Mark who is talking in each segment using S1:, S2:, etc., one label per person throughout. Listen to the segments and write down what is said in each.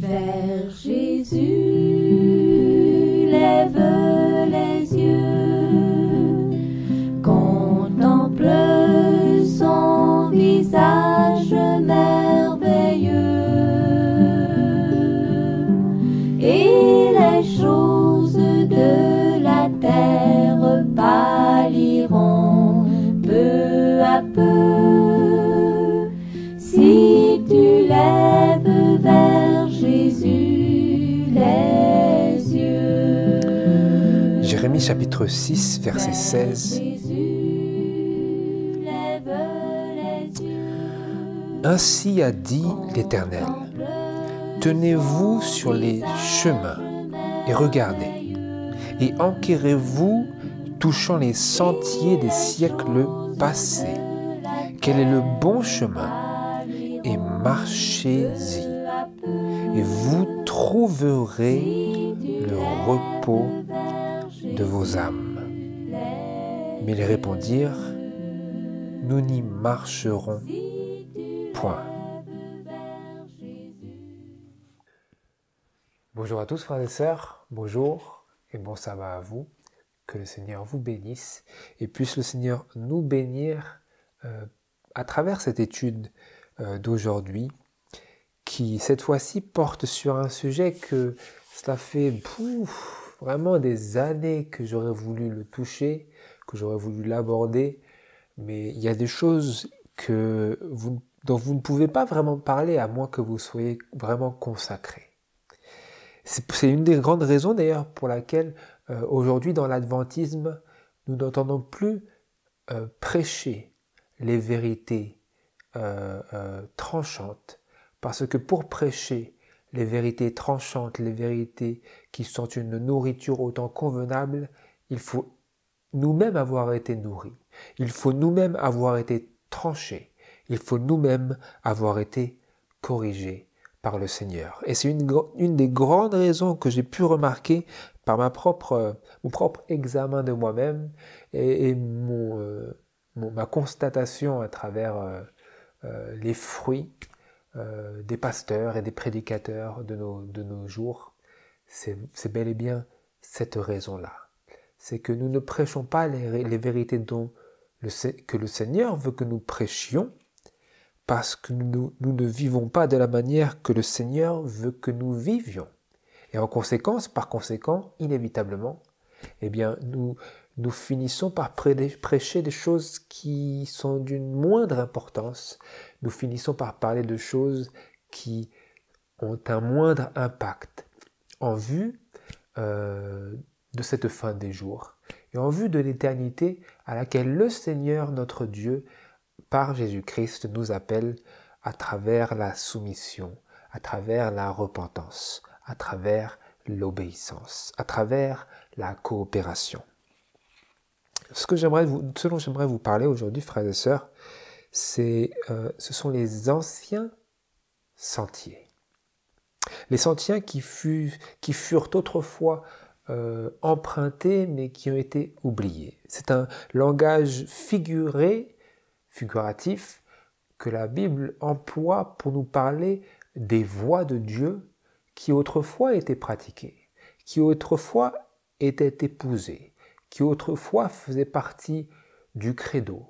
S1: vers Jésus, lève les yeux, contemple son visage merveilleux, et les choses de la terre pâliront peu à peu, si tu lèves vers Jésus les yeux.
S2: Jérémie chapitre 6, verset 16. Ainsi a dit l'Éternel, tenez-vous sur les chemins et regardez, et enquérez-vous touchant les sentiers des siècles passés. Quel est le bon chemin? Et marchez-y, et vous trouverez le repos de vos âmes. Mais ils répondirent, nous n'y marcherons point. Bonjour à tous frères et sœurs, bonjour et bon sabbat à vous. Que le Seigneur vous bénisse et puisse le Seigneur nous bénir à travers cette étude d'aujourd'hui qui cette fois-ci porte sur un sujet que cela fait vraiment des années que j'aurais voulu le toucher, que j'aurais voulu l'aborder, mais il y a des choses dont vous ne pouvez pas vraiment parler à moins que vous soyez vraiment consacré. C'est une des grandes raisons d'ailleurs pour laquelle aujourd'hui dans l'adventisme, nous n'entendons plus prêcher les vérités tranchantes. Parce que pour prêcher les vérités tranchantes, les vérités qui sont une nourriture autant convenable, il faut nous-mêmes avoir été nourris. Il faut nous-mêmes avoir été tranchés. Il faut nous-mêmes avoir été corrigés par le Seigneur. Et c'est une des grandes raisons que j'ai pu remarquer par mon propre examen de moi-même et ma constatation à travers les fruits des pasteurs et des prédicateurs de nos jours. C'est bel et bien cette raison-là. C'est que nous ne prêchons pas les vérités que le Seigneur veut que nous prêchions, parce que nous ne vivons pas de la manière que le Seigneur veut que nous vivions. Et par conséquent, inévitablement, eh bien, nous finissons par prêcher des choses qui sont d'une moindre importance. Nous finissons par parler de choses qui ont un moindre impact en vue de cette fin des jours et en vue de l'éternité à laquelle le Seigneur, notre Dieu, par Jésus-Christ, nous appelle à travers la soumission, à travers la repentance, à travers l'obéissance, à travers la coopération. Ce dont j'aimerais vous parler aujourd'hui, frères et sœurs, ce sont les anciens sentiers. Les sentiers qui furent autrefois empruntés, mais qui ont été oubliés. C'est un langage figuratif, que la Bible emploie pour nous parler des voies de Dieu qui autrefois étaient pratiquées, qui autrefois étaient épousées, qui autrefois faisaient partie du credo,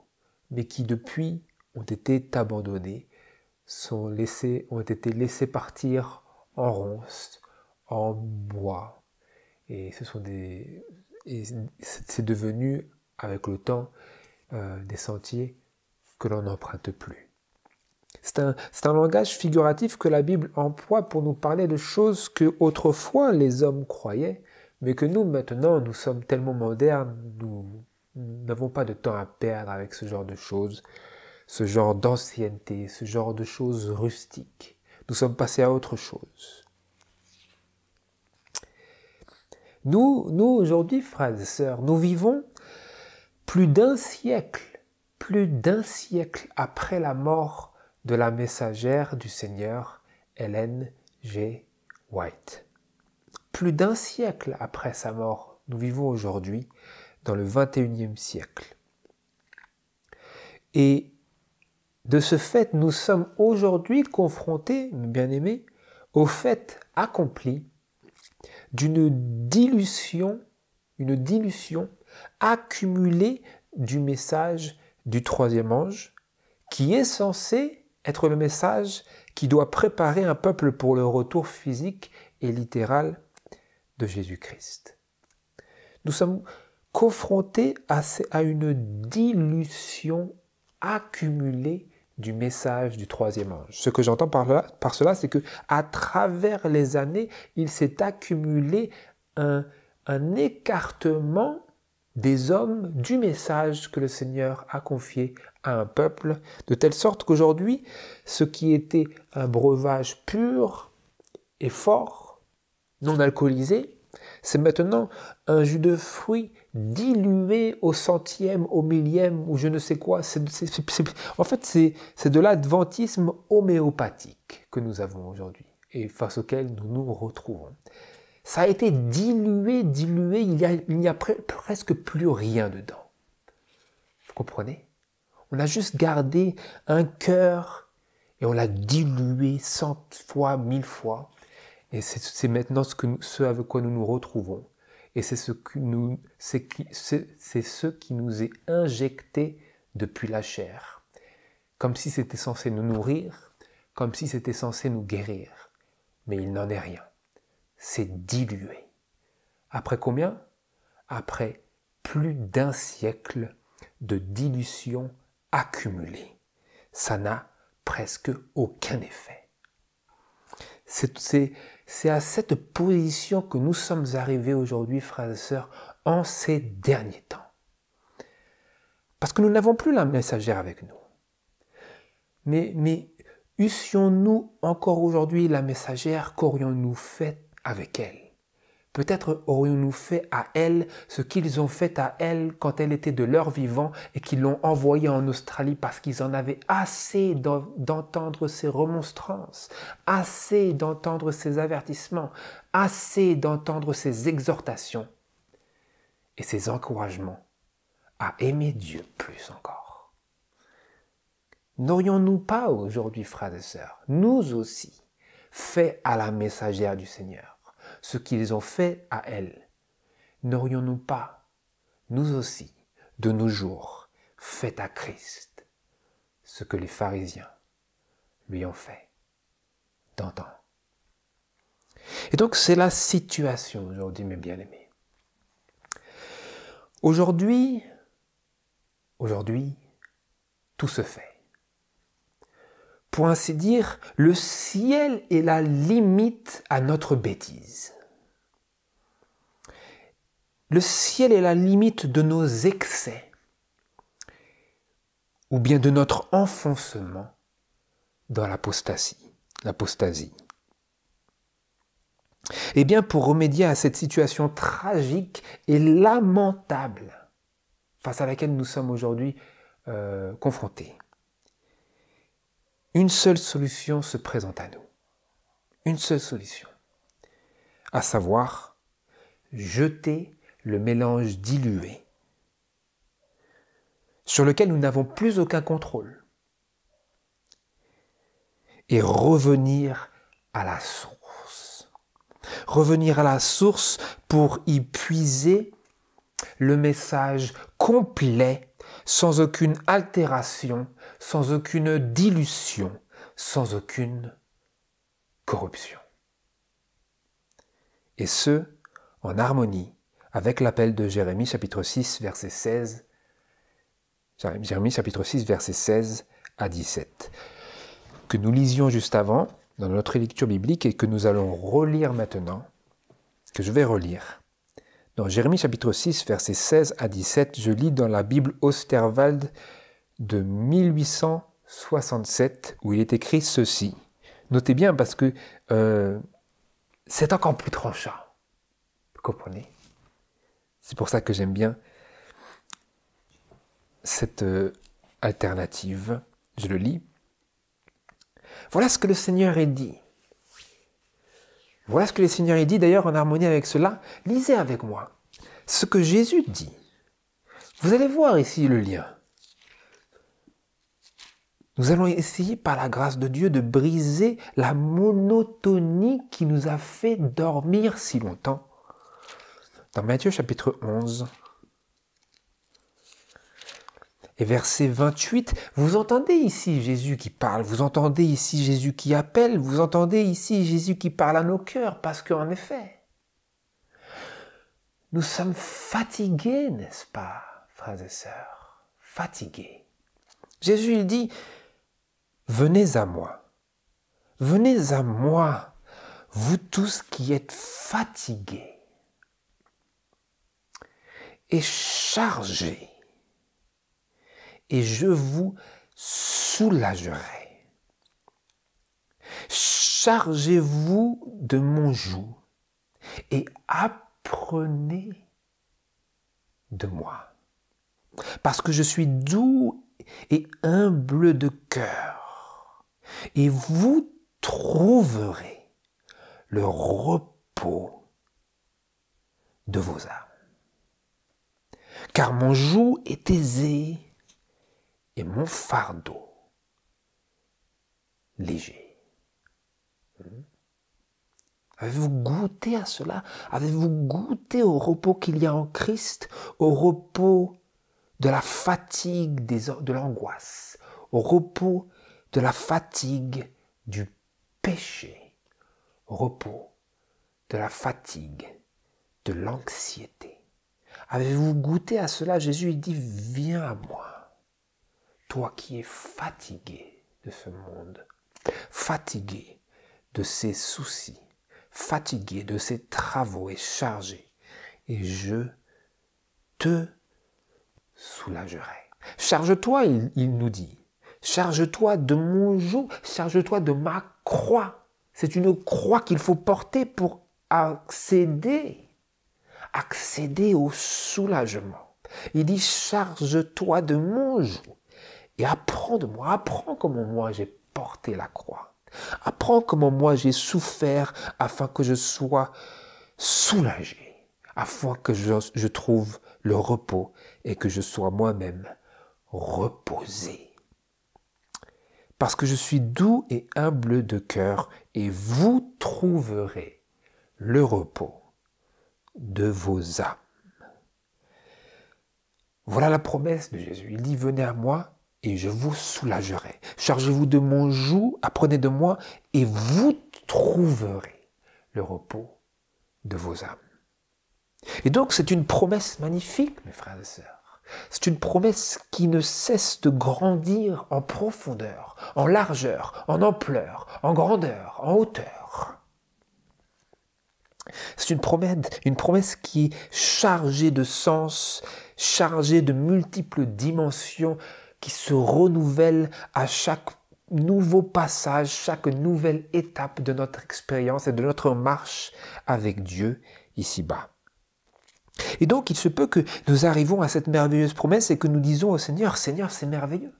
S2: mais qui depuis ont été abandonnées, ont été laissées partir en ronces, en bois. Et c'est devenu, avec le temps, des sentiers que l'on n'emprunte plus. C'est un langage figuratif que la Bible emploie pour nous parler de choses que autrefois les hommes croyaient, mais que nous maintenant, nous sommes tellement modernes, nous n'avons pas de temps à perdre avec ce genre de choses, ce genre d'ancienneté, ce genre de choses rustiques. Nous sommes passés à autre chose. Nous aujourd'hui, frères et sœurs, nous vivons plus d'un siècle après la mort de la messagère du Seigneur, Ellen G. White. Plus d'un siècle après sa mort, nous vivons aujourd'hui dans le 21e siècle. Et de ce fait, nous sommes aujourd'hui confrontés, mes bien-aimés, au fait accompli d'une dilution accumulée du message du troisième ange, qui est censé être le message qui doit préparer un peuple pour le retour physique et littéral de Jésus-Christ. Nous sommes confrontés à une dilution accumulée du message du troisième ange. Ce que j'entends par cela, c'est que à travers les années, il s'est accumulé un écartement des hommes du message que le Seigneur a confié à un peuple, de telle sorte qu'aujourd'hui, ce qui était un breuvage pur et fort, non alcoolisé, c'est maintenant un jus de fruits dilué au centième, au millième, ou je ne sais quoi. En fait, c'est de l'adventisme homéopathique que nous avons aujourd'hui et face auquel nous nous retrouvons. Ça a été dilué, il n'y a presque plus rien dedans. Vous comprenez? On a juste gardé un cœur et on l'a dilué 100 fois, 1000 fois. Et c'est maintenant ce avec quoi nous nous retrouvons. Et c'est ce qui nous est injecté depuis la chair. Comme si c'était censé nous nourrir, comme si c'était censé nous guérir. Mais il n'en est rien. C'est dilué. Après combien? Après plus d'1 siècle de dilution accumulée. Ça n'a presque aucun effet. C'est à cette position que nous sommes arrivés aujourd'hui, frères et sœurs, en ces derniers temps. Parce que nous n'avons plus la messagère avec nous. Mais eussions-nous encore aujourd'hui la messagère, qu'aurions-nous fait avec elle? Peut-être aurions-nous fait à elle ce qu'ils ont fait à elle quand elle était de leur vivant et qu'ils l'ont envoyée en Australie parce qu'ils en avaient assez d'entendre ses remontrances, assez d'entendre ses avertissements, assez d'entendre ses exhortations et ses encouragements à aimer Dieu plus encore. N'aurions-nous pas aujourd'hui, frères et sœurs, nous aussi, fait à la messagère du Seigneur ce qu'ils ont fait à elle? N'aurions-nous pas, nous aussi, de nos jours, fait à Christ ce que les pharisiens lui ont fait d'antan? Et donc c'est la situation aujourd'hui, mes bien-aimés. Aujourd'hui, tout se fait. Pour ainsi dire, le ciel est la limite à notre bêtise. Le ciel est la limite de nos excès, ou bien de notre enfoncement dans l'apostasie. Eh bien, pour remédier à cette situation tragique et lamentable face à laquelle nous sommes aujourd'hui confrontés, une seule solution se présente à nous. Une seule solution. À savoir, jeter le mélange dilué sur lequel nous n'avons plus aucun contrôle et revenir à la source. Revenir à la source pour y puiser le message complet, sans aucune altération, sans aucune dilution, sans aucune corruption. Et ce, en harmonie avec l'appel de Jérémie chapitre 6, verset 16. Jérémie chapitre 6, verset 16 à 17. Que nous lisions juste avant, dans notre lecture biblique, et que nous allons relire maintenant, que je vais relire. Dans Jérémie chapitre 6, verset 16 à 17, je lis dans la Bible Osterwald de 1867, où il est écrit ceci. Notez bien parce que c'est encore plus tranchant. Vous comprenez? C'est pour ça que j'aime bien cette alternative. Je le lis. Voilà ce que le Seigneur est dit. Voilà ce que le Seigneur est dit, d'ailleurs en harmonie avec cela. Lisez avec moi ce que Jésus dit. Vous allez voir ici le lien. Nous allons essayer par la grâce de Dieu de briser la monotonie qui nous a fait dormir si longtemps. Dans Matthieu chapitre 11 et verset 28, vous entendez ici Jésus qui parle, vous entendez ici Jésus qui appelle, vous entendez ici Jésus qui parle à nos cœurs, parce qu'en effet, nous sommes fatigués, n'est-ce pas, frères et sœurs, fatigués. Jésus, il dit, venez à moi, vous tous qui êtes fatigués et chargés, et je vous soulagerai. Chargez-vous de mon joug et apprenez de moi, parce que je suis doux et humble de cœur, et vous trouverez le repos de vos âmes. Car mon joug est aisé et mon fardeau léger. Avez-vous goûté à cela? Avez-vous goûté au repos qu'il y a en Christ, au repos de la fatigue de l'angoisse, au repos de la fatigue du péché, au repos de la fatigue de l'anxiété? Avez-vous goûté à cela? Jésus il dit, viens à moi, toi qui es fatigué de ce monde, fatigué de ses soucis, fatigué de ses travaux et chargé, et je te soulagerai. Charge-toi, il nous dit. Charge-toi de mon joug, charge-toi de ma croix. C'est une croix qu'il faut porter pour accéder au soulagement. Il dit, charge-toi de mon joug et apprends de moi. Apprends comment moi j'ai porté la croix. Apprends comment moi j'ai souffert afin que je sois soulagé, afin que je trouve le repos et que je sois moi-même reposé. Parce que je suis doux et humble de cœur, et vous trouverez le repos de vos âmes. Voilà la promesse de Jésus. Il dit, venez à moi et je vous soulagerai. Chargez-vous de mon joug, apprenez de moi, et vous trouverez le repos de vos âmes. Et donc, c'est une promesse magnifique, mes frères et sœurs. C'est une promesse qui ne cesse de grandir en profondeur, en largeur, en ampleur, en grandeur, en hauteur. C'est une promesse qui est chargée de sens, chargée de multiples dimensions, qui se renouvelle à chaque nouveau passage, chaque nouvelle étape de notre expérience et de notre marche avec Dieu ici-bas. Et donc, il se peut que nous arrivons à cette merveilleuse promesse et que nous disons au Seigneur, Seigneur, c'est merveilleux.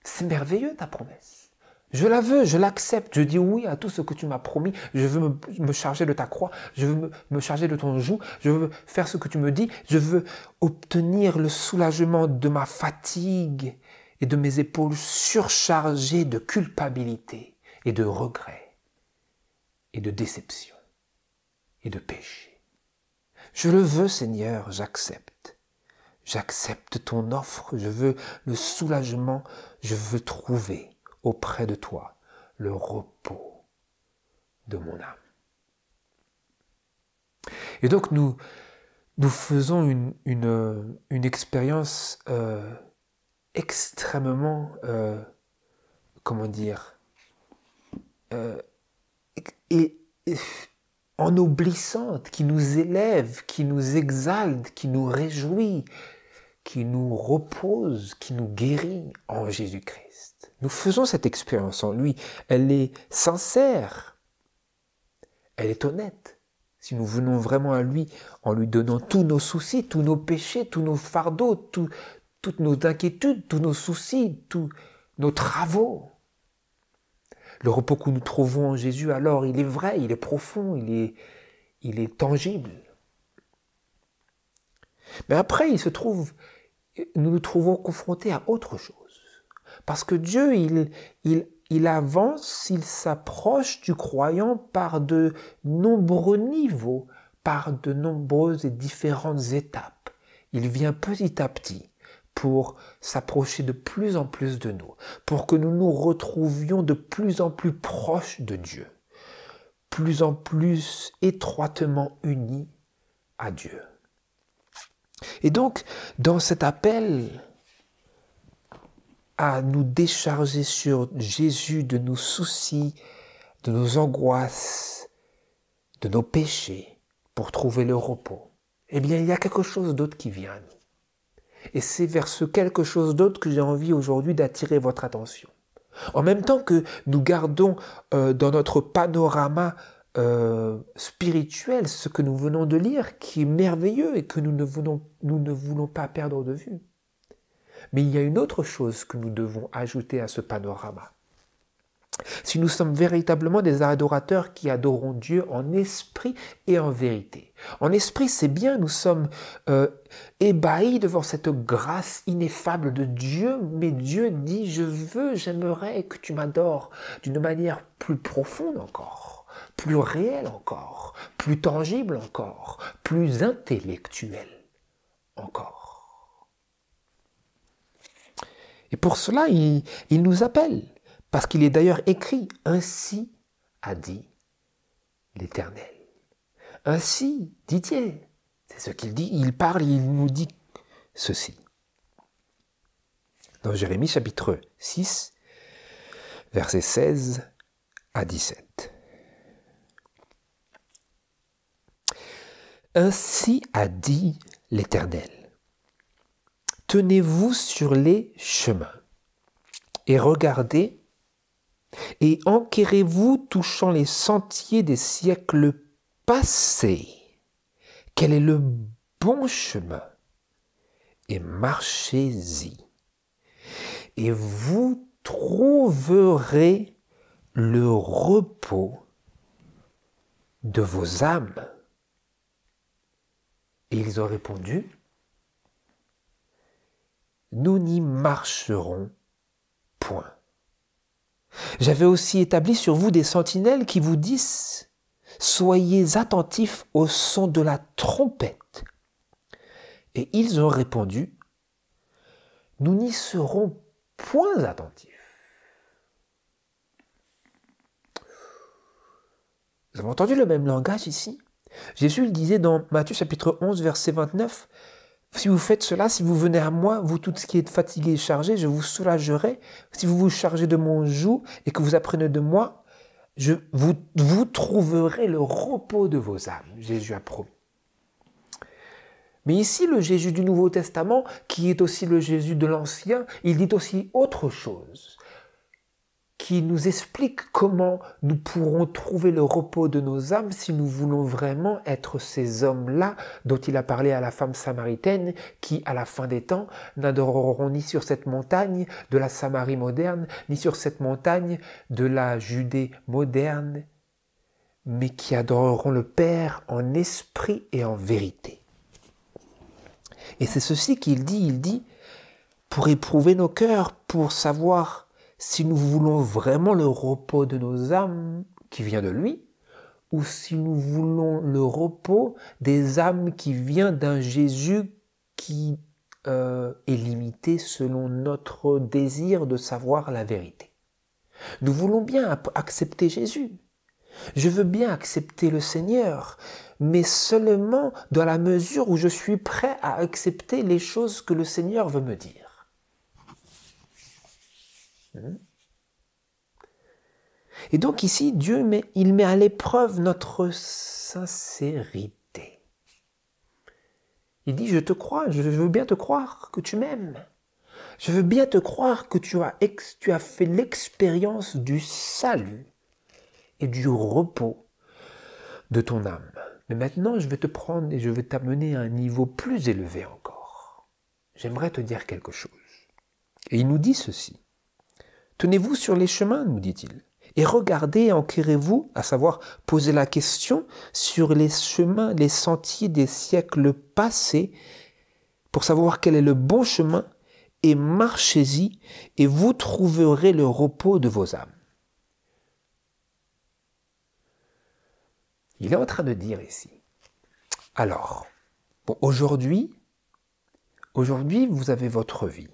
S2: C'est merveilleux ta promesse. Je la veux, je l'accepte, je dis oui à tout ce que tu m'as promis. Je veux me charger de ta croix, je veux me charger de ton joug, je veux faire ce que tu me dis, je veux obtenir le soulagement de ma fatigue et de mes épaules surchargées de culpabilité et de regret et de déception et de péché. Je le veux, Seigneur, j'accepte. J'accepte ton offre, je veux le soulagement, je veux trouver auprès de toi le repos de mon âme. Et donc nous faisons une expérience extrêmement, ennoblissante, qui nous élève, qui nous exalte, qui nous réjouit, qui nous repose, qui nous guérit en Jésus-Christ. Nous faisons cette expérience en lui. Elle est sincère. Elle est honnête. Si nous venons vraiment à lui en lui donnant tous nos soucis, tous nos péchés, tous nos fardeaux, toutes nos inquiétudes, tous nos soucis, tous nos travaux. Le repos que nous trouvons en Jésus, alors, il est vrai, il est profond, il est tangible. Mais après, nous nous trouvons confrontés à autre chose. Parce que Dieu, il avance, il s'approche du croyant par de nombreux niveaux, par de nombreuses et différentes étapes. Il vient petit à petit pour s'approcher de plus en plus de nous, pour que nous nous retrouvions de plus en plus proches de Dieu, plus en plus étroitement unis à Dieu. Et donc, dans cet appel à nous décharger sur Jésus de nos soucis, de nos angoisses, de nos péchés, pour trouver le repos, eh bien, il y a quelque chose d'autre qui vient à nous. Et c'est vers ce quelque chose d'autre que j'ai envie aujourd'hui d'attirer votre attention. En même temps que nous gardons dans notre panorama spirituel ce que nous venons de lire, qui est merveilleux et que nous ne voulons pas perdre de vue. Mais il y a une autre chose que nous devons ajouter à ce panorama. Si nous sommes véritablement des adorateurs qui adorons Dieu en esprit et en vérité. En esprit, c'est bien, nous sommes ébahis devant cette grâce ineffable de Dieu, mais Dieu dit, j'aimerais que tu m'adores d'une manière plus profonde encore, plus réelle encore, plus tangible encore, plus intellectuelle encore. Et pour cela, il nous appelle. Parce qu'il est d'ailleurs écrit, ainsi a dit l'Éternel. Ainsi, dit-il. C'est ce qu'il dit, il parle, il nous dit ceci. Dans Jérémie chapitre 6, versets 16 à 17. Ainsi a dit l'Éternel. Tenez-vous sur les chemins et regardez et enquérez-vous touchant les sentiers des siècles passés. Quel est le bon chemin? Et marchez-y. Et vous trouverez le repos de vos âmes. Et ils ont répondu, nous n'y marcherons point. J'avais aussi établi sur vous des sentinelles qui vous disent « Soyez attentifs au son de la trompette. » Et ils ont répondu « Nous n'y serons point attentifs. » Vous avez entendu le même langage ici? Jésus le disait dans Matthieu chapitre 11, verset 29, « Si vous faites cela, si vous venez à moi, vous tous qui êtes fatigués et chargés, je vous soulagerai. Si vous vous chargez de mon joug et que vous apprenez de moi, vous trouverez le repos de vos âmes. » Jésus a promis. Mais ici, le Jésus du Nouveau Testament, qui est aussi le Jésus de l'Ancien, il dit aussi autre chose, qui nous explique comment nous pourrons trouver le repos de nos âmes si nous voulons vraiment être ces hommes-là dont il a parlé à la femme samaritaine qui, à la fin des temps, n'adoreront ni sur cette montagne de la Samarie moderne, ni sur cette montagne de la Judée moderne, mais qui adoreront le Père en esprit et en vérité. Et c'est ceci qu'il dit, pour éprouver nos cœurs, pour savoir si nous voulons vraiment le repos de nos âmes qui vient de lui, ou si nous voulons le repos des âmes qui vient d'un Jésus qui est limité selon notre désir de savoir la vérité. Nous voulons bien accepter Jésus. Je veux bien accepter le Seigneur, mais seulement dans la mesure où je suis prêt à accepter les choses que le Seigneur veut me dire. Et donc ici, Dieu il met à l'épreuve notre sincérité. Il dit, je te crois, je veux bien te croire que tu m'aimes. Je veux bien te croire que tu as fait l'expérience du salut et du repos de ton âme. Mais maintenant, je vais te prendre et je vais t'amener à un niveau plus élevé encore. J'aimerais te dire quelque chose. Et il nous dit ceci. Tenez-vous sur les chemins, nous dit-il, et regardez, enquérez-vous, à savoir poser la question sur les chemins, les sentiers des siècles passés, pour savoir quel est le bon chemin, et marchez-y, et vous trouverez le repos de vos âmes. Il est en train de dire ici, alors, bon, aujourd'hui, vous avez votre vie.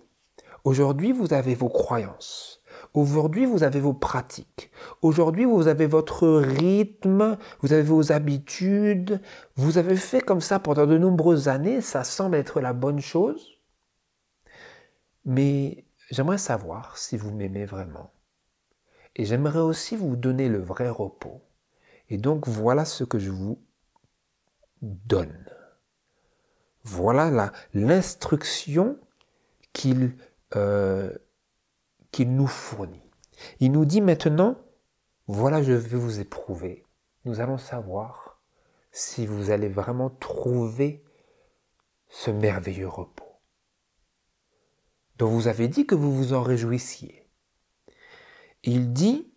S2: Aujourd'hui, vous avez vos croyances. Aujourd'hui, vous avez vos pratiques. Aujourd'hui, vous avez votre rythme, vous avez vos habitudes. Vous avez fait comme ça pendant de nombreuses années. Ça semble être la bonne chose. Mais j'aimerais savoir si vous m'aimez vraiment. Et j'aimerais aussi vous donner le vrai repos. Et donc, voilà ce que je vous donne. Voilà l'instruction qu'il nous fournit. Il nous dit maintenant, voilà, je vais vous éprouver. Nous allons savoir si vous allez vraiment trouver ce merveilleux repos dont vous avez dit que vous vous en réjouissiez. Il dit,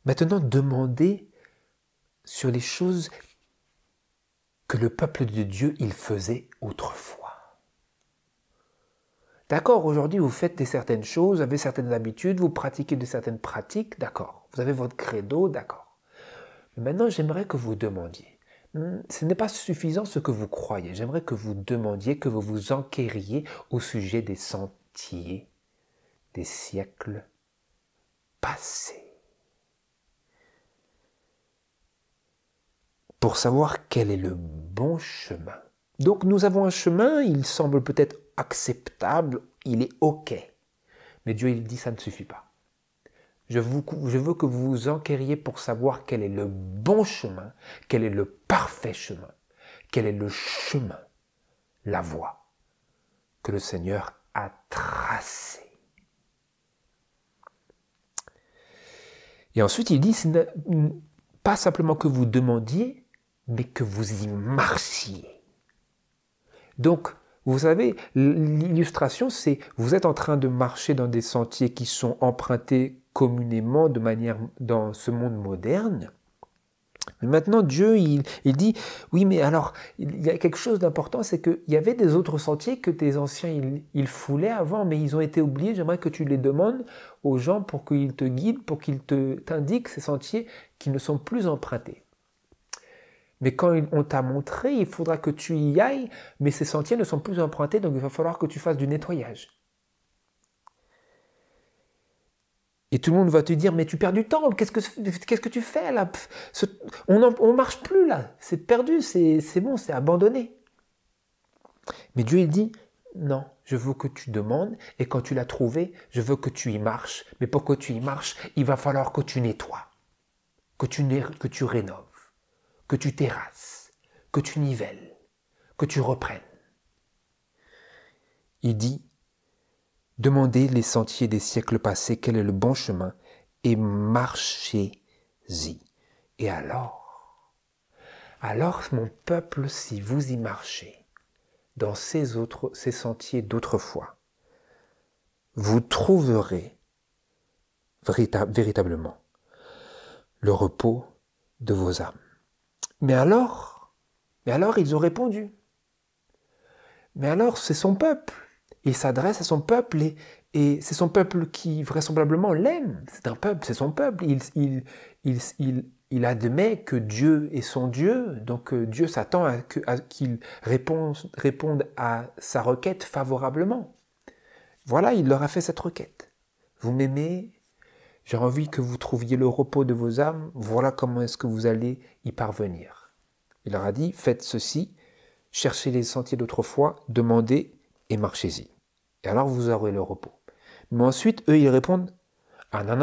S2: maintenant demandez sur les choses que le peuple de Dieu, il faisait autrefois. D'accord, aujourd'hui vous faites certaines choses, vous avez certaines habitudes, vous pratiquez de certaines pratiques, d'accord. Vous avez votre credo, d'accord. Mais maintenant, j'aimerais que vous demandiez. Ce n'est pas suffisant ce que vous croyez. J'aimerais que vous demandiez, que vous vous enquériez au sujet des sentiers des siècles passés. Pour savoir quel est le bon chemin. Donc nous avons un chemin, il semble peut-être acceptable, il est OK. Mais Dieu, il dit, ça ne suffit pas. Je veux que vous vous enquériez pour savoir quel est le bon chemin, quel est le parfait chemin, quel est le chemin, la voie que le Seigneur a tracée. Et ensuite, il dit, ce n'est pas simplement que vous demandiez, mais que vous y marchiez. Donc, vous savez, l'illustration, c'est vous êtes en train de marcher dans des sentiers qui sont empruntés communément de manière dans ce monde moderne. Mais maintenant, Dieu, il dit, oui, mais alors, il y a quelque chose d'important, c'est qu'il y avait des autres sentiers que tes anciens, ils foulaient avant, mais ils ont été oubliés. J'aimerais que tu les demandes aux gens pour qu'ils te guident, pour qu'ils t'indiquent ces sentiers qui ne sont plus empruntés. Mais quand on t'a montré, il faudra que tu y ailles, mais ces sentiers ne sont plus empruntés, donc il va falloir que tu fasses du nettoyage. Et tout le monde va te dire, mais tu perds du temps, qu'est-ce que tu fais là? On marche plus là, c'est perdu, c'est bon, c'est abandonné. Mais Dieu, il dit, non, je veux que tu demandes, et quand tu l'as trouvé, je veux que tu y marches. Mais pour que tu y marches, il va falloir que tu nettoies, que tu rénoves, que tu terrasses, que tu nivelles, que tu reprennes. Il dit, demandez les sentiers des siècles passés, quel est le bon chemin, et marchez-y. Et alors, mon peuple, si vous y marchez, dans ces sentiers d'autrefois, vous trouverez véritablement le repos de vos âmes. Mais alors, ils ont répondu. Mais alors, c'est son peuple. Il s'adresse à son peuple et c'est son peuple qui vraisemblablement l'aime. C'est un peuple, c'est son peuple. Il admet que Dieu est son Dieu, donc Dieu s'attend à qu'il réponde à sa requête favorablement. Voilà, il leur a fait cette requête. Vous m'aimez, j'ai envie que vous trouviez le repos de vos âmes, voilà comment est-ce que vous allez y parvenir. Il leur a dit, faites ceci, cherchez les sentiers d'autrefois, demandez et marchez-y. Et alors vous aurez le repos. Mais ensuite, eux, ils répondent, ah non,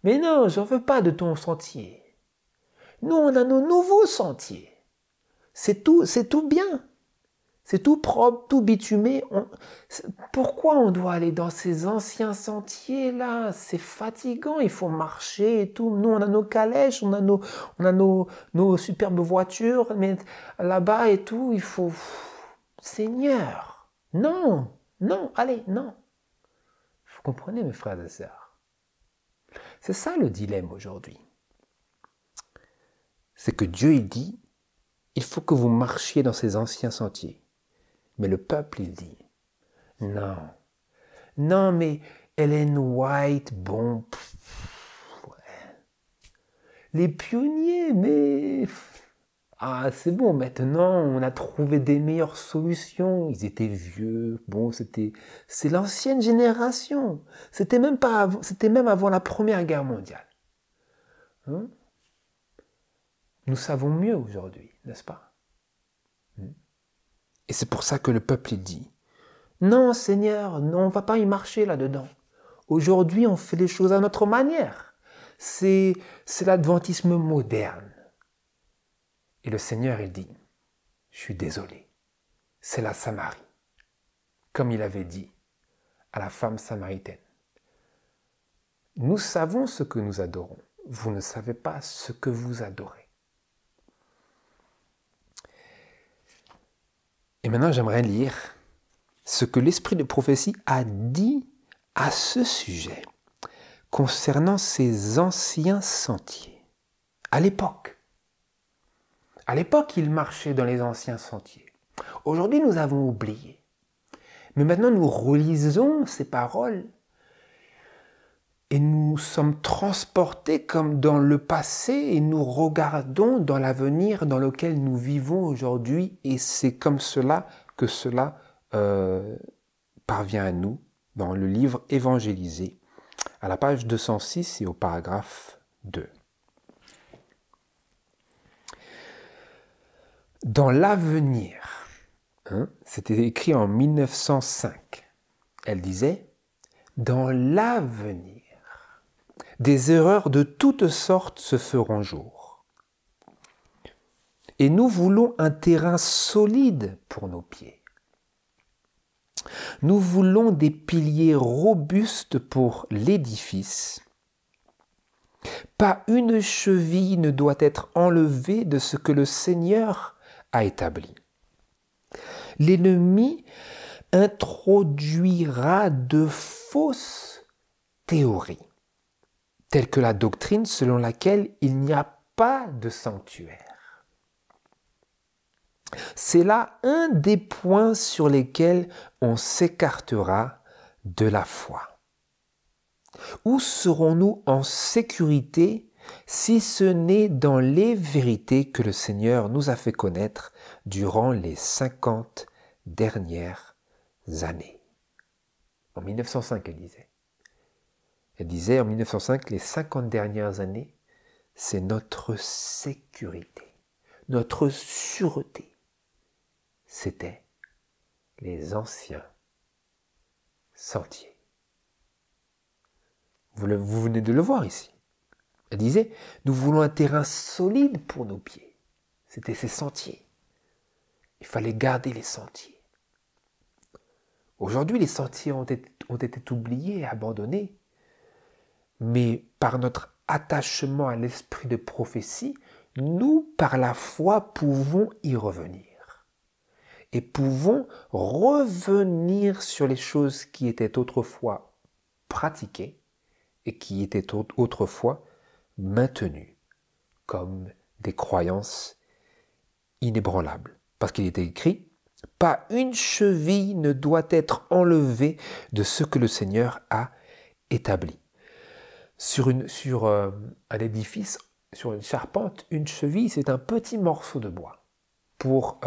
S2: mais non, j'en veux pas de ton sentier. Nous, on a nos nouveaux sentiers. C'est tout bien. C'est tout propre, tout bitumé. Pourquoi on doit aller dans ces anciens sentiers-là? C'est fatigant, il faut marcher et tout. Nous, on a nos calèches, on a nos superbes voitures, mais là-bas et tout, il faut... Seigneur, non, allez, non. Vous comprenez, mes frères et sœurs? C'est ça le dilemme aujourd'hui. C'est que Dieu, il dit, il faut que vous marchiez dans ces anciens sentiers. Mais le peuple, il dit, non, non, mais Ellen White, bon, ouais. Les pionniers, mais... Ah, c'est bon, maintenant, on a trouvé des meilleures solutions. Ils étaient vieux, bon, c'est l'ancienne génération. C'était même avant la Première Guerre mondiale. Hein? Nous savons mieux aujourd'hui, n'est-ce pas? Et c'est pour ça que le peuple il dit, non Seigneur, non, on ne va pas y marcher là-dedans. Aujourd'hui, on fait les choses à notre manière. C'est l'adventisme moderne. Et le Seigneur, il dit, je suis désolé, c'est la Samarie. Comme il avait dit à la femme samaritaine. Nous savons ce que nous adorons. Vous ne savez pas ce que vous adorez. Et maintenant, j'aimerais lire ce que l'esprit de prophétie a dit à ce sujet concernant ces anciens sentiers. À l'époque, il marchait dans les anciens sentiers. Aujourd'hui, nous avons oublié. Mais maintenant, nous relisons ces paroles et nous sommes transportés comme dans le passé et nous regardons dans l'avenir dans lequel nous vivons aujourd'hui et c'est comme cela que cela parvient à nous dans le livre Évangélisé, à la page 206 et au paragraphe 2. Dans l'avenir, c'était écrit en 1905, elle disait « Dans l'avenir, des erreurs de toutes sortes se feront jour. Et nous voulons un terrain solide pour nos pieds. Nous voulons des piliers robustes pour l'édifice. Pas une cheville ne doit être enlevée de ce que le Seigneur a établi. L'ennemi introduira de fausses théories, telles que la doctrine selon laquelle il n'y a pas de sanctuaire. C'est là un des points sur lesquels on s'écartera de la foi. Où serons-nous en sécurité si ce n'est dans les vérités que le Seigneur nous a fait connaître durant les 50 dernières années? En 1905, elle disait. Elle disait en 1905, les 50 dernières années, c'est notre sécurité, notre sûreté. C'était les anciens sentiers. Vous venez de le voir ici. Elle disait, nous voulons un terrain solide pour nos pieds. C'était ces sentiers. Il fallait garder les sentiers. Aujourd'hui, les sentiers ont été oubliés et abandonnés. Mais par notre attachement à l'esprit de prophétie, nous, par la foi, pouvons y revenir. Et pouvons revenir sur les choses qui étaient autrefois pratiquées et qui étaient autrefois maintenues comme des croyances inébranlables. Parce qu'il était écrit, « Pas une cheville ne doit être enlevée de ce que le Seigneur a établi. » Sur un édifice, sur une charpente, une cheville, c'est un petit morceau de bois pour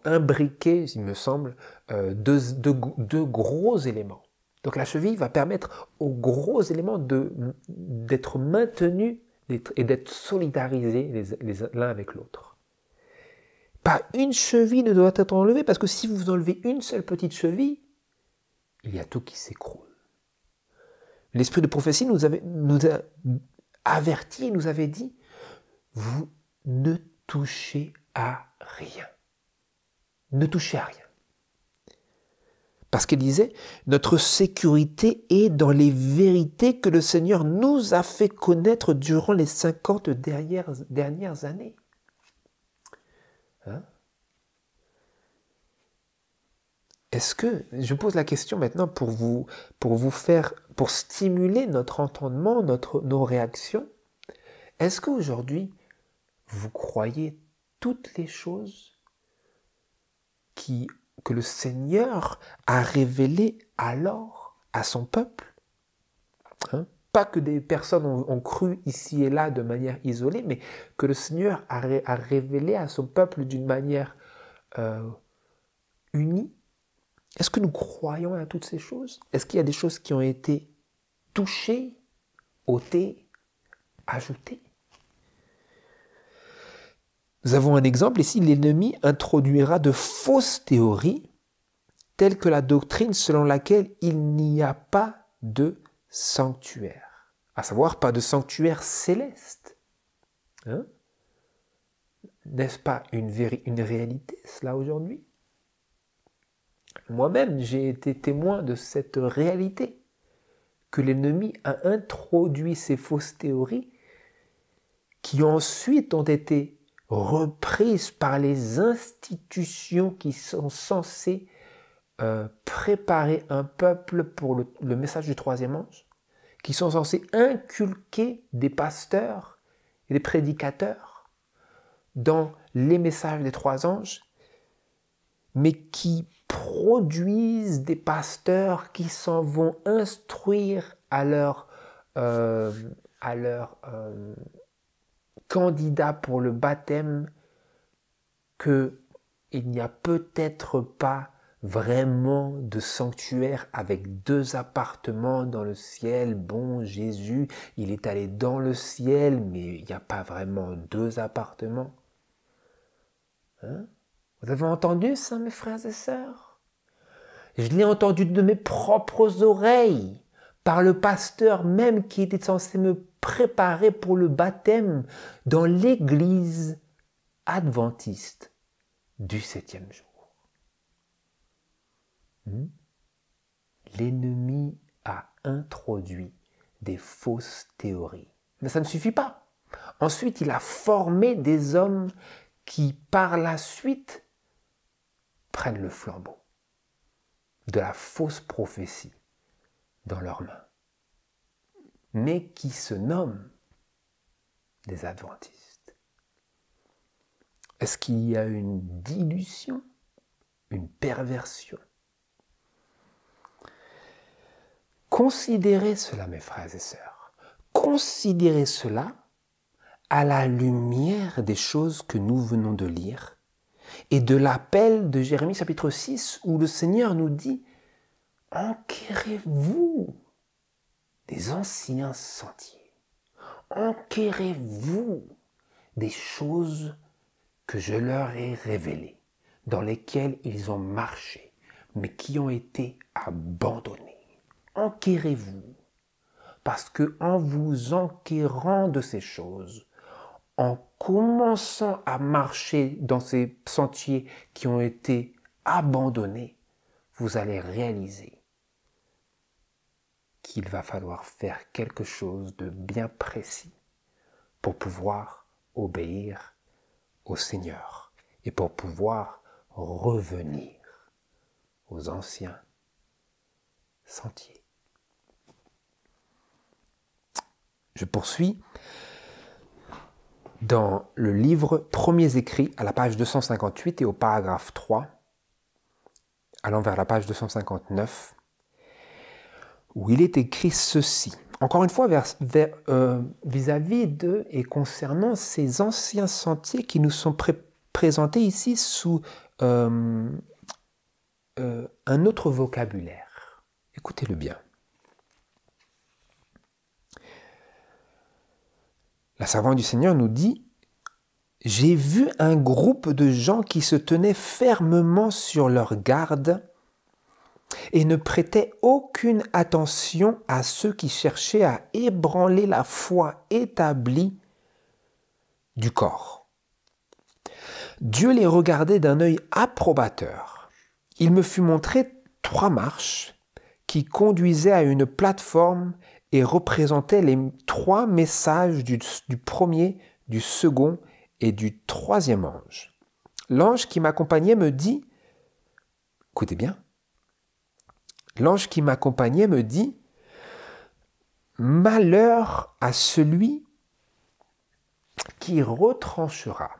S2: imbriquer, il me semble, deux gros éléments. Donc la cheville va permettre aux gros éléments d'être maintenus et d'être solidarisés l'un avec l'autre. Pas une cheville ne doit être enlevée, parce que si vous enlevez une seule petite cheville, il y a tout qui s'écroule. L'esprit de prophétie nous a avertis, nous avait dit, vous ne touchez à rien. Ne touchez à rien. Parce qu'il disait, notre sécurité est dans les vérités que le Seigneur nous a fait connaître durant les 50 dernières années. Hein? Est-ce que, je pose la question maintenant pour stimuler notre entendement, nos réactions, est-ce qu'aujourd'hui, vous croyez toutes les choses que le Seigneur a révélé alors à son peuple. Hein? Pas que des personnes ont cru ici et là de manière isolée, mais que le Seigneur a révélé à son peuple d'une manière unie. Est-ce que nous croyons à toutes ces choses? Est-ce qu'il y a des choses qui ont été touchées, ôtées, ajoutées? Nous avons un exemple ici, l'ennemi introduira de fausses théories telles que la doctrine selon laquelle il n'y a pas de sanctuaire, à savoir pas de sanctuaire céleste. Hein? N'est-ce pas une réalité cela aujourd'hui? Moi-même, j'ai été témoin de cette réalité, que l'ennemi a introduit ces fausses théories qui ensuite ont été reprises par les institutions qui sont censées préparer un peuple pour le message du troisième ange, qui sont censés inculquer des pasteurs et des prédicateurs dans les messages des trois anges, mais qui produisent des pasteurs qui s'en vont instruire à leur candidat pour le baptême qu'il n'y a peut-être pas vraiment de sanctuaire avec 2 appartements dans le ciel. Bon, Jésus, il est allé dans le ciel, mais il n'y a pas vraiment 2 appartements. Hein? Vous avez entendu ça, mes frères et sœurs? Je l'ai entendu de mes propres oreilles, par le pasteur même qui était censé me préparer pour le baptême dans l'église adventiste du 7e jour. L'ennemi a introduit des fausses théories. Mais ça ne suffit pas. Ensuite, il a formé des hommes qui, par la suite, prennent le flambeau de la fausse prophétie dans leurs mains, mais qui se nomment des adventistes. Est-ce qu'il y a une dilution, une perversion? Considérez cela, mes frères et sœurs. Considérez cela à la lumière des choses que nous venons de lire et de l'appel de Jérémie chapitre 6 où le Seigneur nous dit « Enquérez-vous des anciens sentiers, enquérez-vous des choses que je leur ai révélées, dans lesquelles ils ont marché, mais qui ont été abandonnées. Enquérez-vous, parce que en vous enquérant de ces choses, en commençant à marcher dans ces sentiers qui ont été abandonnés, vous allez réaliser qu'il va falloir faire quelque chose de bien précis pour pouvoir obéir au Seigneur et pour pouvoir revenir aux anciens sentiers. Je poursuis dans le livre Premiers écrits à la page 258 et au paragraphe 3, allant vers la page 259, où il est écrit ceci. Encore une fois, vis-à-vis de et concernant ces anciens sentiers qui nous sont présentés ici sous un autre vocabulaire. Écoutez-le bien. La servante du Seigneur nous dit « J'ai vu un groupe de gens qui se tenaient fermement sur leur garde et ne prêtaient aucune attention à ceux qui cherchaient à ébranler la foi établie du corps. Dieu les regardait d'un œil approbateur. Il me fut montré 3 marches qui conduisaient à une plateforme et représentaient les 3 messages du premier, du second et du 3e ange. L'ange qui m'accompagnait me dit, écoutez bien, l'ange qui m'accompagnait me dit, malheur à celui qui retranchera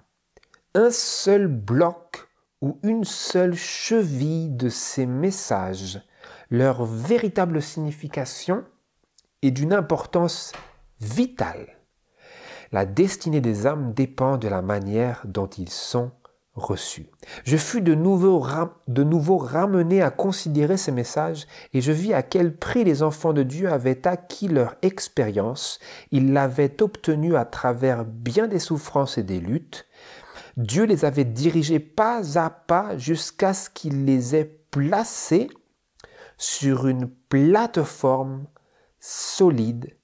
S2: un seul bloc ou une seule cheville de ces messages. Leur véritable signification est d'une importance vitale. La destinée des âmes dépend de la manière dont ils sont reçus. Je fus de nouveau ramené à considérer ces messages et je vis à quel prix les enfants de Dieu avaient acquis leur expérience. Ils l'avaient obtenue à travers bien des souffrances et des luttes. Dieu les avait dirigés pas à pas jusqu'à ce qu'il les ait placés sur une plateforme solide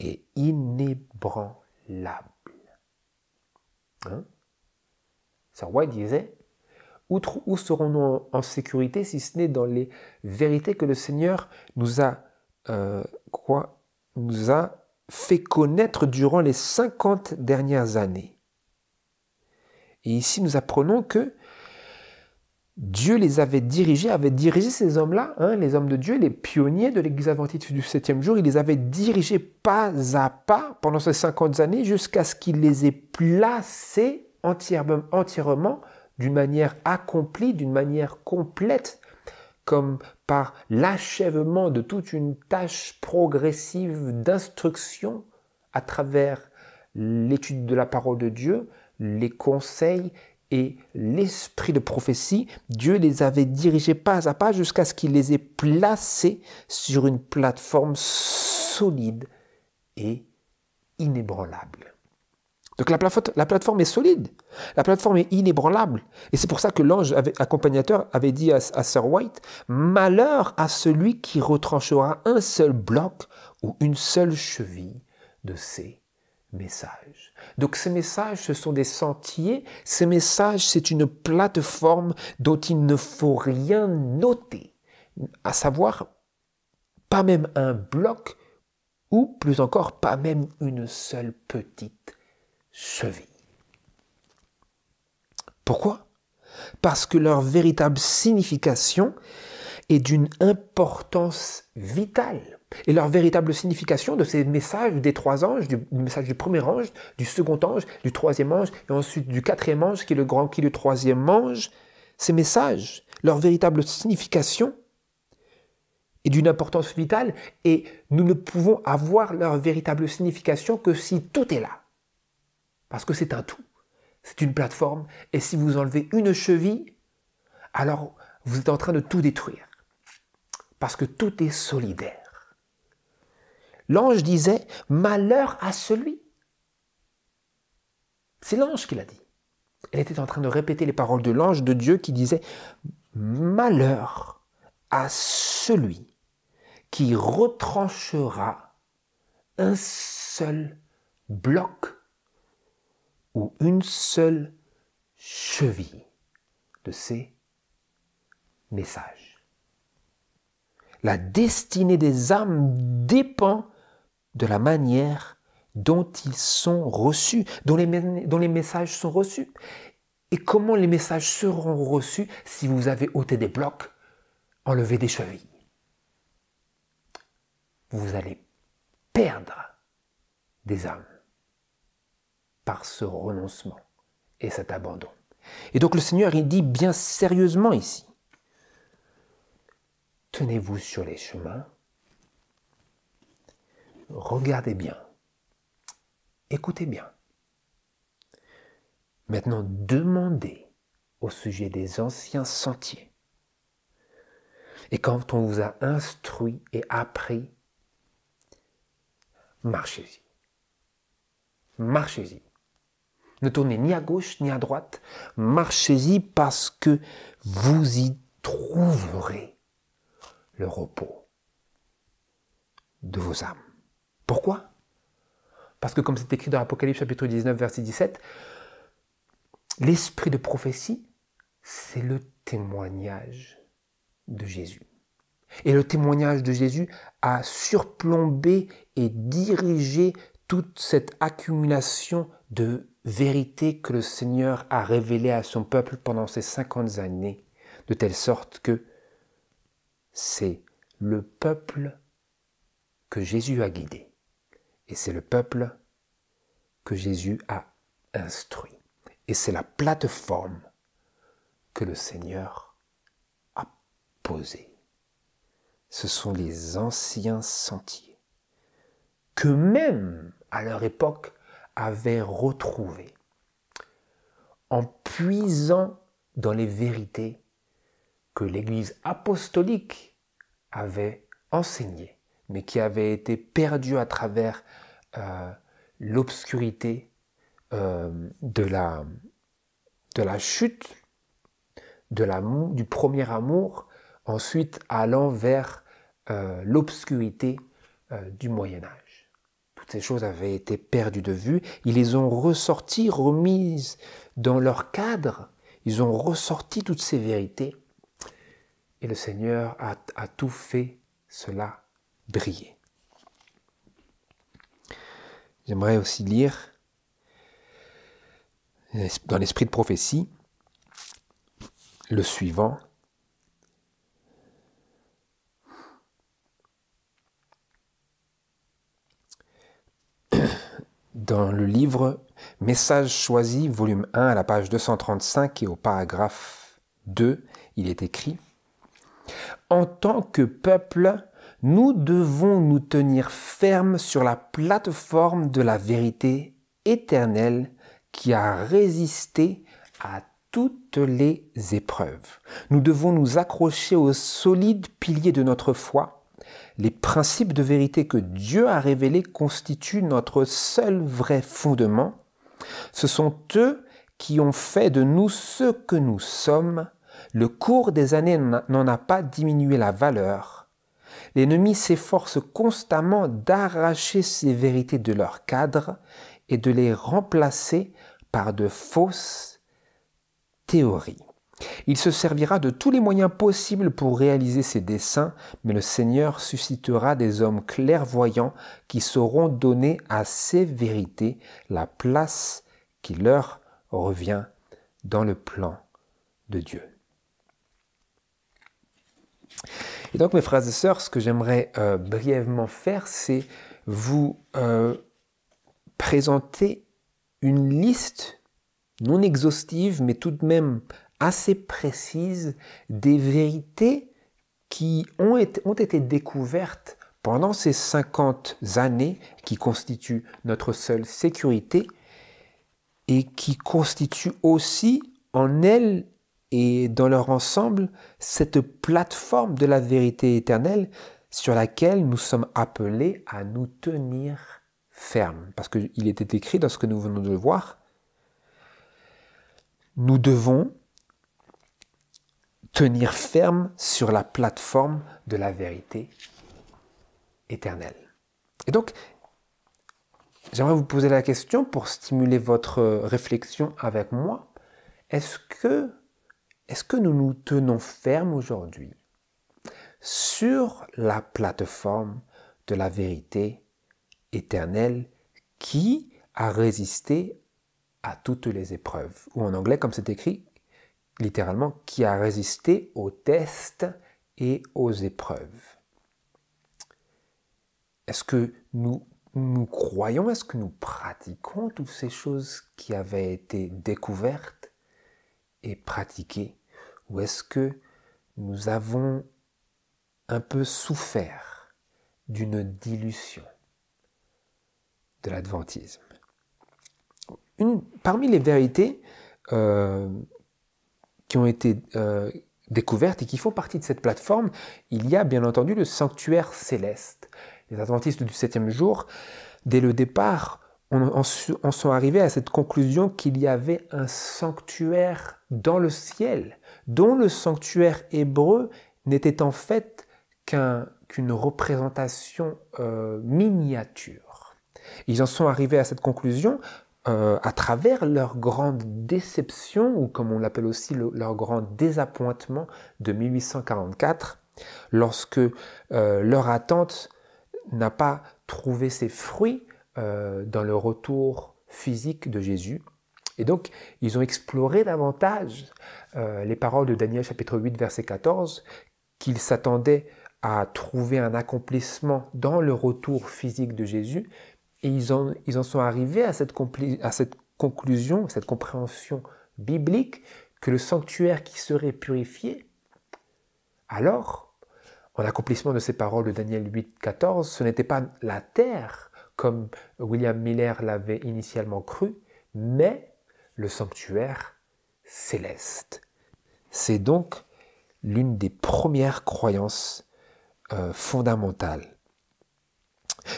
S2: et inébranlable. Sir White disait, où serons-nous en sécurité si ce n'est dans les vérités que le Seigneur nous a fait connaître durant les 50 dernières années. Et ici, nous apprenons que Dieu les avait dirigé ces hommes-là, les hommes de Dieu, les pionniers de l'Église adventiste du 7e jour, il les avait dirigés pas à pas pendant ces 50 années jusqu'à ce qu'il les ait placés entièrement d'une manière accomplie, d'une manière complète, comme par l'achèvement de toute une tâche progressive d'instruction à travers l'étude de la parole de Dieu, les conseils et l'esprit de prophétie. Dieu les avait dirigés pas à pas jusqu'à ce qu'il les ait placés sur une plateforme solide et inébranlable. Donc la plateforme est solide, la plateforme est inébranlable. Et c'est pour ça que l'ange accompagnateur avait dit à Sir White, « Malheur à celui qui retranchera un seul bloc ou une seule cheville de ces messages. » Donc ces messages, ce sont des sentiers, ces messages, c'est une plateforme dont il ne faut rien noter, à savoir pas même un bloc ou plus encore pas même une seule petite cheville. Pourquoi? Parce que leur véritable signification est d'une importance vitale. Et leur véritable signification de ces messages des trois anges, du message du premier ange, du second ange, du troisième ange, et ensuite du quatrième ange, qui est le troisième ange, ces messages, leur véritable signification est d'une importance vitale, et nous ne pouvons avoir leur véritable signification que si tout est là. Parce que c'est un tout. C'est une plateforme. Et si vous enlevez une cheville, alors vous êtes en train de tout détruire. Parce que tout est solidaire. L'ange disait, malheur à celui. C'est l'ange qui l'a dit. Elle était en train de répéter les paroles de l'ange de Dieu qui disait, malheur à celui qui retranchera un seul bloc ou une seule cheville de ces messages. La destinée des âmes dépend de la manière dont ils sont reçus, dont les messages sont reçus. Et comment les messages seront reçus si vous avez ôté des blocs, enlevé des chevilles? Vous allez perdre des âmes par ce renoncement et cet abandon. Et donc le Seigneur, il dit bien sérieusement ici, tenez-vous sur les chemins, regardez bien, écoutez bien. Maintenant, demandez au sujet des anciens sentiers. Et quand on vous a instruit et appris, marchez-y. Marchez-y. Ne tournez ni à gauche ni à droite. Marchez-y parce que vous y trouverez le repos de vos âmes. Pourquoi? Parce que comme c'est écrit dans l'Apocalypse chapitre 19, verset 17, l'esprit de prophétie, c'est le témoignage de Jésus. Et le témoignage de Jésus a surplombé et dirigé toute cette accumulation de vérité que le Seigneur a révélée à son peuple pendant ces 50 années, de telle sorte que c'est le peuple que Jésus a guidé et c'est le peuple que Jésus a instruit. Et c'est la plateforme que le Seigneur a posés. Ce sont les anciens sentiers qu'eux-mêmes, à leur époque, avaient retrouvés. En puisant dans les vérités que l'Église apostolique avait enseignées, mais qui avaient été perdues à travers l'obscurité de la chute, du premier amour, ensuite allant vers l'obscurité du Moyen-Âge. Toutes ces choses avaient été perdues de vue. Ils les ont ressorties, remises dans leur cadre. Ils ont ressorti toutes ces vérités. Et le Seigneur a tout fait cela briller. J'aimerais aussi lire dans l'esprit de prophétie le suivant. Dans le livre Message choisi, volume 1, à la page 235 et au paragraphe 2, il est écrit « En tant que peuple, nous devons nous tenir fermes sur la plateforme de la vérité éternelle qui a résisté à toutes les épreuves. Nous devons nous accrocher aux solides piliers de notre foi. Les principes de vérité que Dieu a révélés constituent notre seul vrai fondement. Ce sont eux qui ont fait de nous ce que nous sommes. Le cours des années n'en a pas diminué la valeur. L'ennemi s'efforce constamment d'arracher ces vérités de leur cadre et de les remplacer par de fausses théories. Il se servira de tous les moyens possibles pour réaliser ses desseins, mais le Seigneur suscitera des hommes clairvoyants qui sauront donner à ces vérités la place qui leur revient dans le plan de Dieu. Et donc, mes frères et sœurs, ce que j'aimerais brièvement faire, c'est vous présenter une liste non exhaustive, mais tout de même assez précise des vérités qui ont été découvertes pendant ces 50 années qui constituent notre seule sécurité et qui constituent aussi en elles et dans leur ensemble cette plateforme de la vérité éternelle sur laquelle nous sommes appelés à nous tenir fermes. Parce qu'il était écrit dans ce que nous venons de voir, nous devons tenir ferme sur la plateforme de la vérité éternelle. Et donc, j'aimerais vous poser la question pour stimuler votre réflexion avec moi. Est-ce que nous nous tenons fermes aujourd'hui sur la plateforme de la vérité éternelle qui a résisté à toutes les épreuves? Ou en anglais, comme c'est écrit, littéralement, qui a résisté aux tests et aux épreuves. Est-ce que nous croyons, est-ce que nous pratiquons toutes ces choses qui avaient été découvertes et pratiquées? Ou est-ce que nous avons un peu souffert d'une dilution de l'adventisme? Parmi les vérités qui ont été découvertes et qui font partie de cette plateforme, il y a bien entendu le sanctuaire céleste. Les adventistes du 7e jour, dès le départ, en sont arrivés à cette conclusion qu'il y avait un sanctuaire dans le ciel, dont le sanctuaire hébreu n'était en fait qu'une représentation miniature. Ils en sont arrivés à cette conclusion à travers leur grande déception, ou comme on l'appelle aussi leur grand désappointement de 1844, lorsque leur attente n'a pas trouvé ses fruits dans le retour physique de Jésus. Et donc, ils ont exploré davantage les paroles de Daniel chapitre 8, verset 14, qu'ils s'attendaient à trouver un accomplissement dans le retour physique de Jésus. Et ils en sont arrivés à cette conclusion, cette compréhension biblique, que le sanctuaire qui serait purifié, alors, en accomplissement de ces paroles de Daniel 8, 14, ce n'était pas la terre, comme William Miller l'avait initialement cru, mais le sanctuaire céleste. C'est donc l'une des premières croyances fondamentales.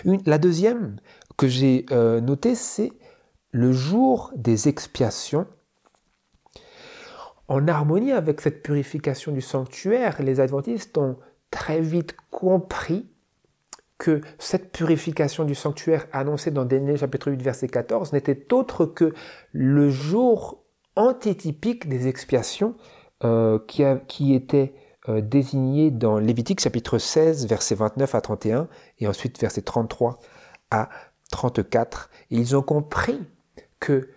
S2: La deuxième que j'ai notée, c'est le jour des expiations. En harmonie avec cette purification du sanctuaire, les adventistes ont très vite compris que cette purification du sanctuaire annoncée dans Daniel chapitre 8 verset 14 n'était autre que le jour antitypique des expiations qui était désigné dans Lévitique chapitre 16 versets 29 à 31 et ensuite versets 33 à 34. Et ils ont compris que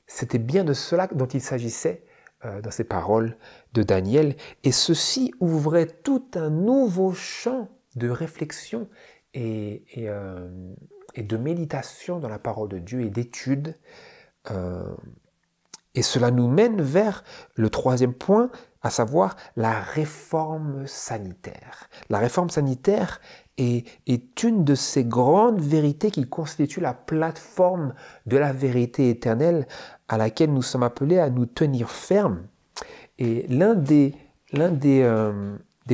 S2: c'était bien de cela dont il s'agissait dans ces paroles de Daniel. Et ceci ouvrait tout un nouveau champ de réflexion et de méditation dans la parole de Dieu et d'étude. Et cela nous mène vers le troisième point, à savoir la réforme sanitaire. La réforme sanitaire est une de ces grandes vérités qui constituent la plateforme de la vérité éternelle à laquelle nous sommes appelés à nous tenir fermes. Et l'un des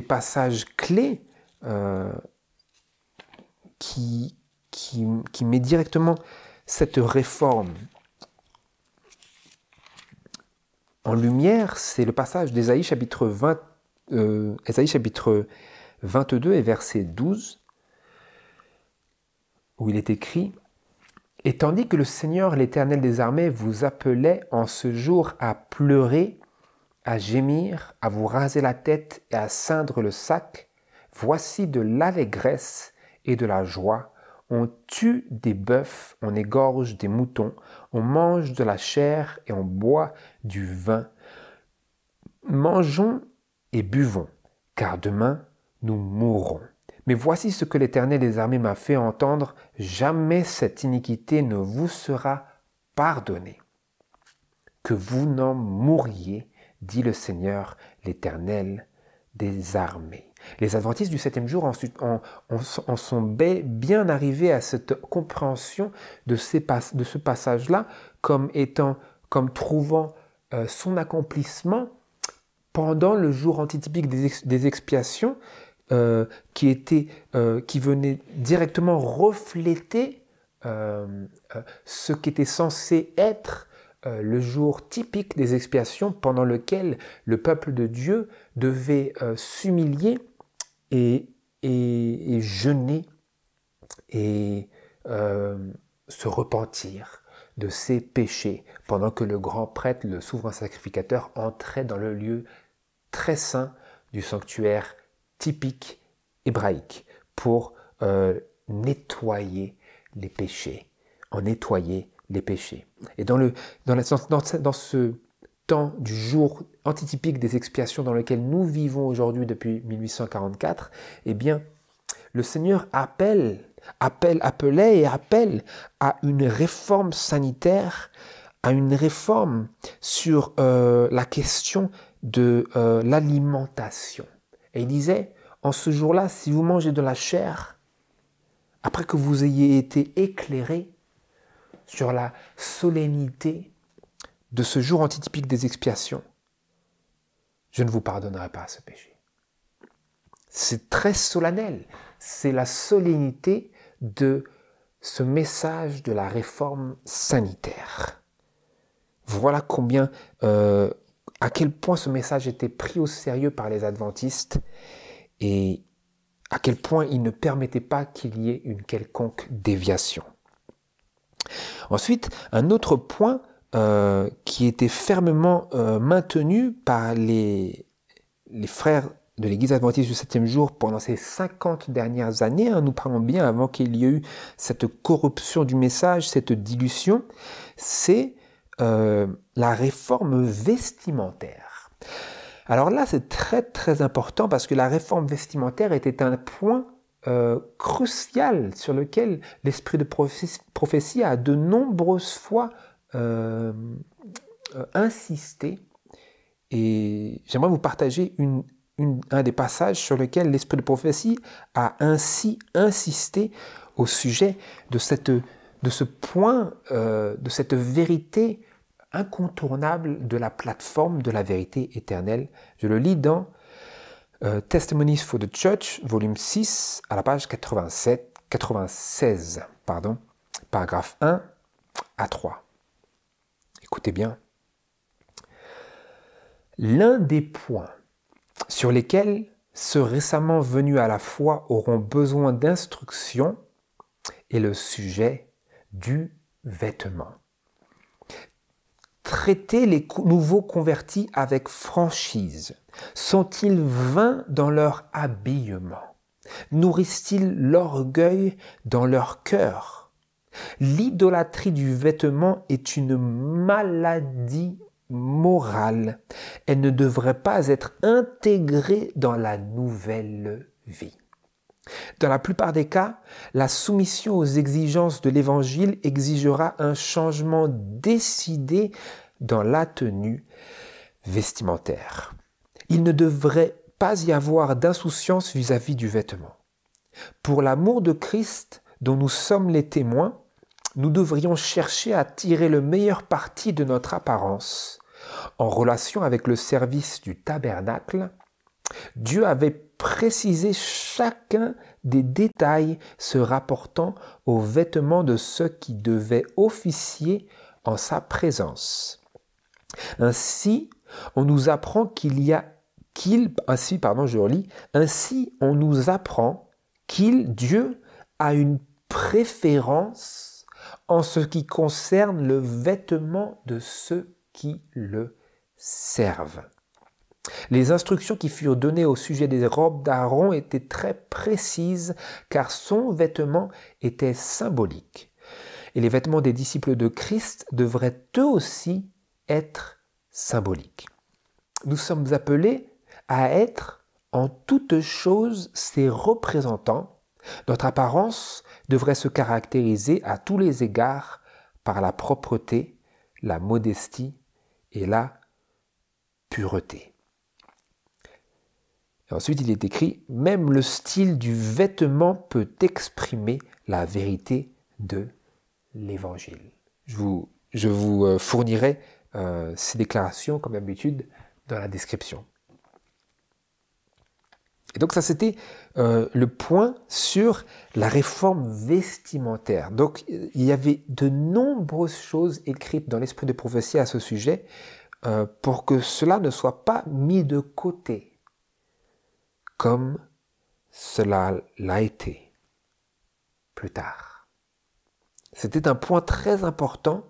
S2: passages clés qui met directement cette réforme en lumière, c'est le passage d'Ésaïe chapitre 22 et verset 12, où il est écrit « Et tandis que le Seigneur, l'Éternel des armées, vous appelait en ce jour à pleurer, à gémir, à vous raser la tête et à ceindre le sac, voici de l'allégresse et de la joie. On tue des bœufs, on égorge des moutons, on mange de la chair et on boit du vin. Mangeons et buvons, car demain nous mourrons. Mais voici ce que l'Éternel des armées m'a fait entendre, jamais cette iniquité ne vous sera pardonnée. Que vous n'en mouriez, dit le Seigneur, l'Éternel des armées. » Les adventistes du 7e jour en sont bien arrivés à cette compréhension de ce passage-là comme trouvant son accomplissement pendant le jour antitypique des expiations qui venait directement refléter ce qui était censé être le jour typique des expiations pendant lequel le peuple de Dieu devait s'humilier et jeûner et se repentir de ses péchés pendant que le grand prêtre, le souverain sacrificateur, entrait dans le lieu très saint du sanctuaire typique hébraïque pour nettoyer les péchés, Et dans ce temps du jour antitypique des expiations dans lequel nous vivons aujourd'hui depuis 1844, eh bien, le Seigneur appelle à une réforme sanitaire, à une réforme sur la question de l'alimentation. Et il disait, en ce jour-là, si vous mangez de la chair, après que vous ayez été éclairés sur la solennité de ce jour antitypique des expiations, je ne vous pardonnerai pas ce péché. C'est très solennel. C'est la solennité de ce message de la réforme sanitaire. Voilà à quel point ce message était pris au sérieux par les adventistes et à quel point il ne permettait pas qu'il y ait une quelconque déviation. Ensuite, un autre point qui était fermement maintenu par les frères de l'Église adventiste du 7e jour pendant ces 50 dernières années, nous parlons bien avant qu'il y ait eu cette corruption du message, cette dilution, c'est la réforme vestimentaire. Alors là, c'est très très important parce que la réforme vestimentaire était un point crucial sur lequel l'esprit de prophétie a de nombreuses fois insister et j'aimerais vous partager un des passages sur lequel l'Esprit de prophétie a ainsi insisté au sujet de ce point, de cette vérité incontournable de la plateforme de la vérité éternelle. Je le lis dans Testimonies for the Church, volume 6, à la page 96, paragraphe 1 à 3. Écoutez bien. L'un des points sur lesquels ceux récemment venus à la foi auront besoin d'instruction est le sujet du vêtement. Traiter les nouveaux convertis avec franchise. Sont-ils vains dans leur habillement? Nourrissent-ils l'orgueil dans leur cœur? L'idolâtrie du vêtement est une maladie morale. Elle ne devrait pas être intégrée dans la nouvelle vie. Dans la plupart des cas, la soumission aux exigences de l'Évangile exigera un changement décidé dans la tenue vestimentaire. Il ne devrait pas y avoir d'insouciance vis-à-vis du vêtement. Pour l'amour de Christ dont nous sommes les témoins, nous devrions chercher à tirer le meilleur parti de notre apparence. En relation avec le service du tabernacle, Dieu avait précisé chacun des détails se rapportant aux vêtements de ceux qui devaient officier en sa présence. Ainsi, on nous apprend Dieu a une préférence en ce qui concerne le vêtement de ceux qui le servent. Les instructions qui furent données au sujet des robes d'Aaron étaient très précises car son vêtement était symbolique. Et les vêtements des disciples de Christ devraient eux aussi être symboliques. Nous sommes appelés à être en toutes choses ses représentants. Notre apparence devrait se caractériser à tous les égards par la propreté, la modestie et la pureté. Et ensuite, il est écrit « Même le style du vêtement peut exprimer la vérité de l'Évangile ». Je vous fournirai ces déclarations, comme d'habitude, dans la description. Et donc ça, c'était le point sur la réforme vestimentaire. Donc, il y avait de nombreuses choses écrites dans l'esprit de prophétie à ce sujet pour que cela ne soit pas mis de côté comme cela l'a été plus tard. C'était un point très important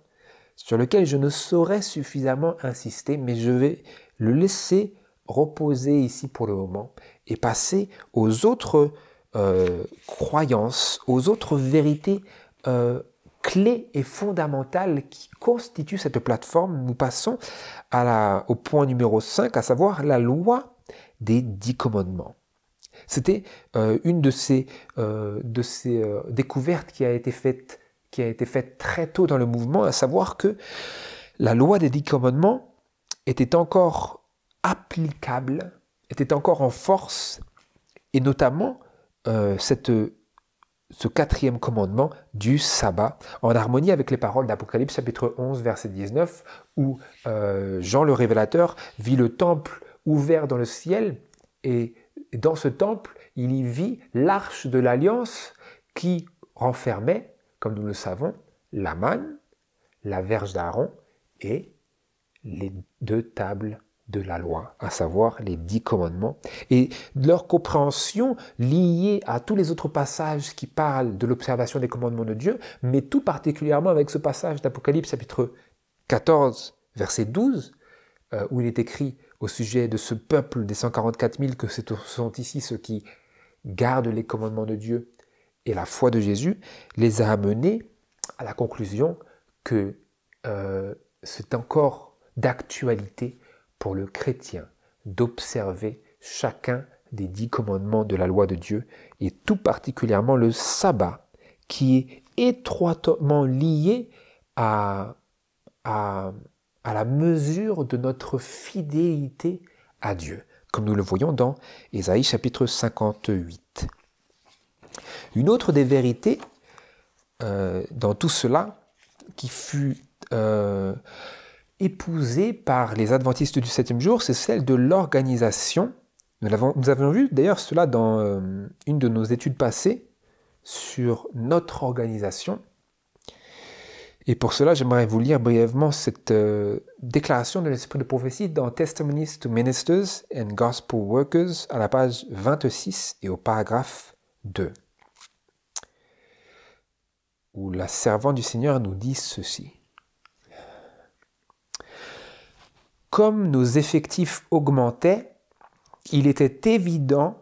S2: sur lequel je ne saurais suffisamment insister, mais je vais le laisser reposer ici pour le moment et passer aux autres croyances, aux autres vérités clés et fondamentales qui constituent cette plateforme. Nous passons au point numéro 5, à savoir la loi des 10 commandements. C'était une de ces découvertes qui a été faite très tôt dans le mouvement, à savoir que la loi des 10 commandements était encore applicable, était encore en force, et notamment ce 4e commandement du sabbat, en harmonie avec les paroles d'Apocalypse chapitre 11, verset 19, où Jean le révélateur vit le temple ouvert dans le ciel, et dans ce temple, il y vit l'arche de l'alliance qui renfermait, comme nous le savons, la manne, la verge d'Aaron et les 2 tables de la loi, à savoir les 10 commandements, et leur compréhension liée à tous les autres passages qui parlent de l'observation des commandements de Dieu, mais tout particulièrement avec ce passage d'Apocalypse chapitre 14, verset 12, où il est écrit au sujet de ce peuple des 144 000 que ce sont ici ceux qui gardent les commandements de Dieu et la foi de Jésus, les a amenés à la conclusion que c'est encore d'actualité pour le chrétien d'observer chacun des 10 commandements de la loi de Dieu, et tout particulièrement le sabbat, qui est étroitement lié à à la mesure de notre fidélité à Dieu, comme nous le voyons dans Ésaïe chapitre 58. Une autre des vérités dans tout cela qui fut épousée par les adventistes du 7e jour, c'est celle de l'organisation. Nous avions vu d'ailleurs cela dans une de nos études passées sur notre organisation. Et pour cela, j'aimerais vous lire brièvement cette déclaration de l'Esprit de prophétie dans Testimonies to Ministers and Gospel Workers à la page 26 et au paragraphe 2, où la servante du Seigneur nous dit ceci. Comme nos effectifs augmentaient, il était évident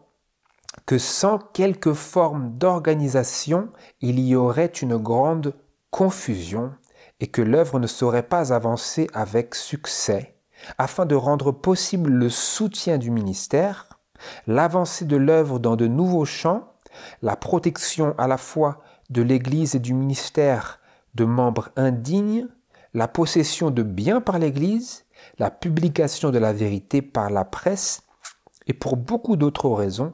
S2: que sans quelque forme d'organisation, il y aurait une grande confusion et que l'œuvre ne saurait pas avancer avec succès, afin de rendre possible le soutien du ministère, l'avancée de l'œuvre dans de nouveaux champs, la protection à la fois de l'Église et du ministère de membres indignes, la possession de biens par l'Église, la publication de la vérité par la presse, et pour beaucoup d'autres raisons,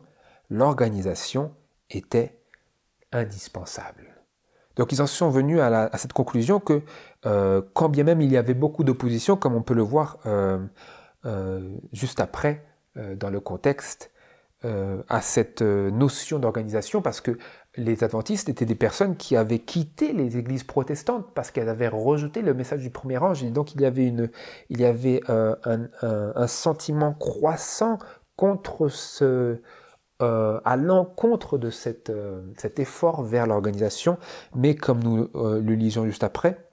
S2: l'organisation était indispensable. Donc ils en sont venus à cette conclusion que quand bien même il y avait beaucoup d'opposition, comme on peut le voir juste après dans le contexte, à cette notion d'organisation, parce que les adventistes étaient des personnes qui avaient quitté les églises protestantes parce qu'elles avaient rejeté le message du premier ange, et donc il y avait un sentiment croissant contre à l'encontre de cet effort vers l'organisation, mais comme nous le lisions juste après,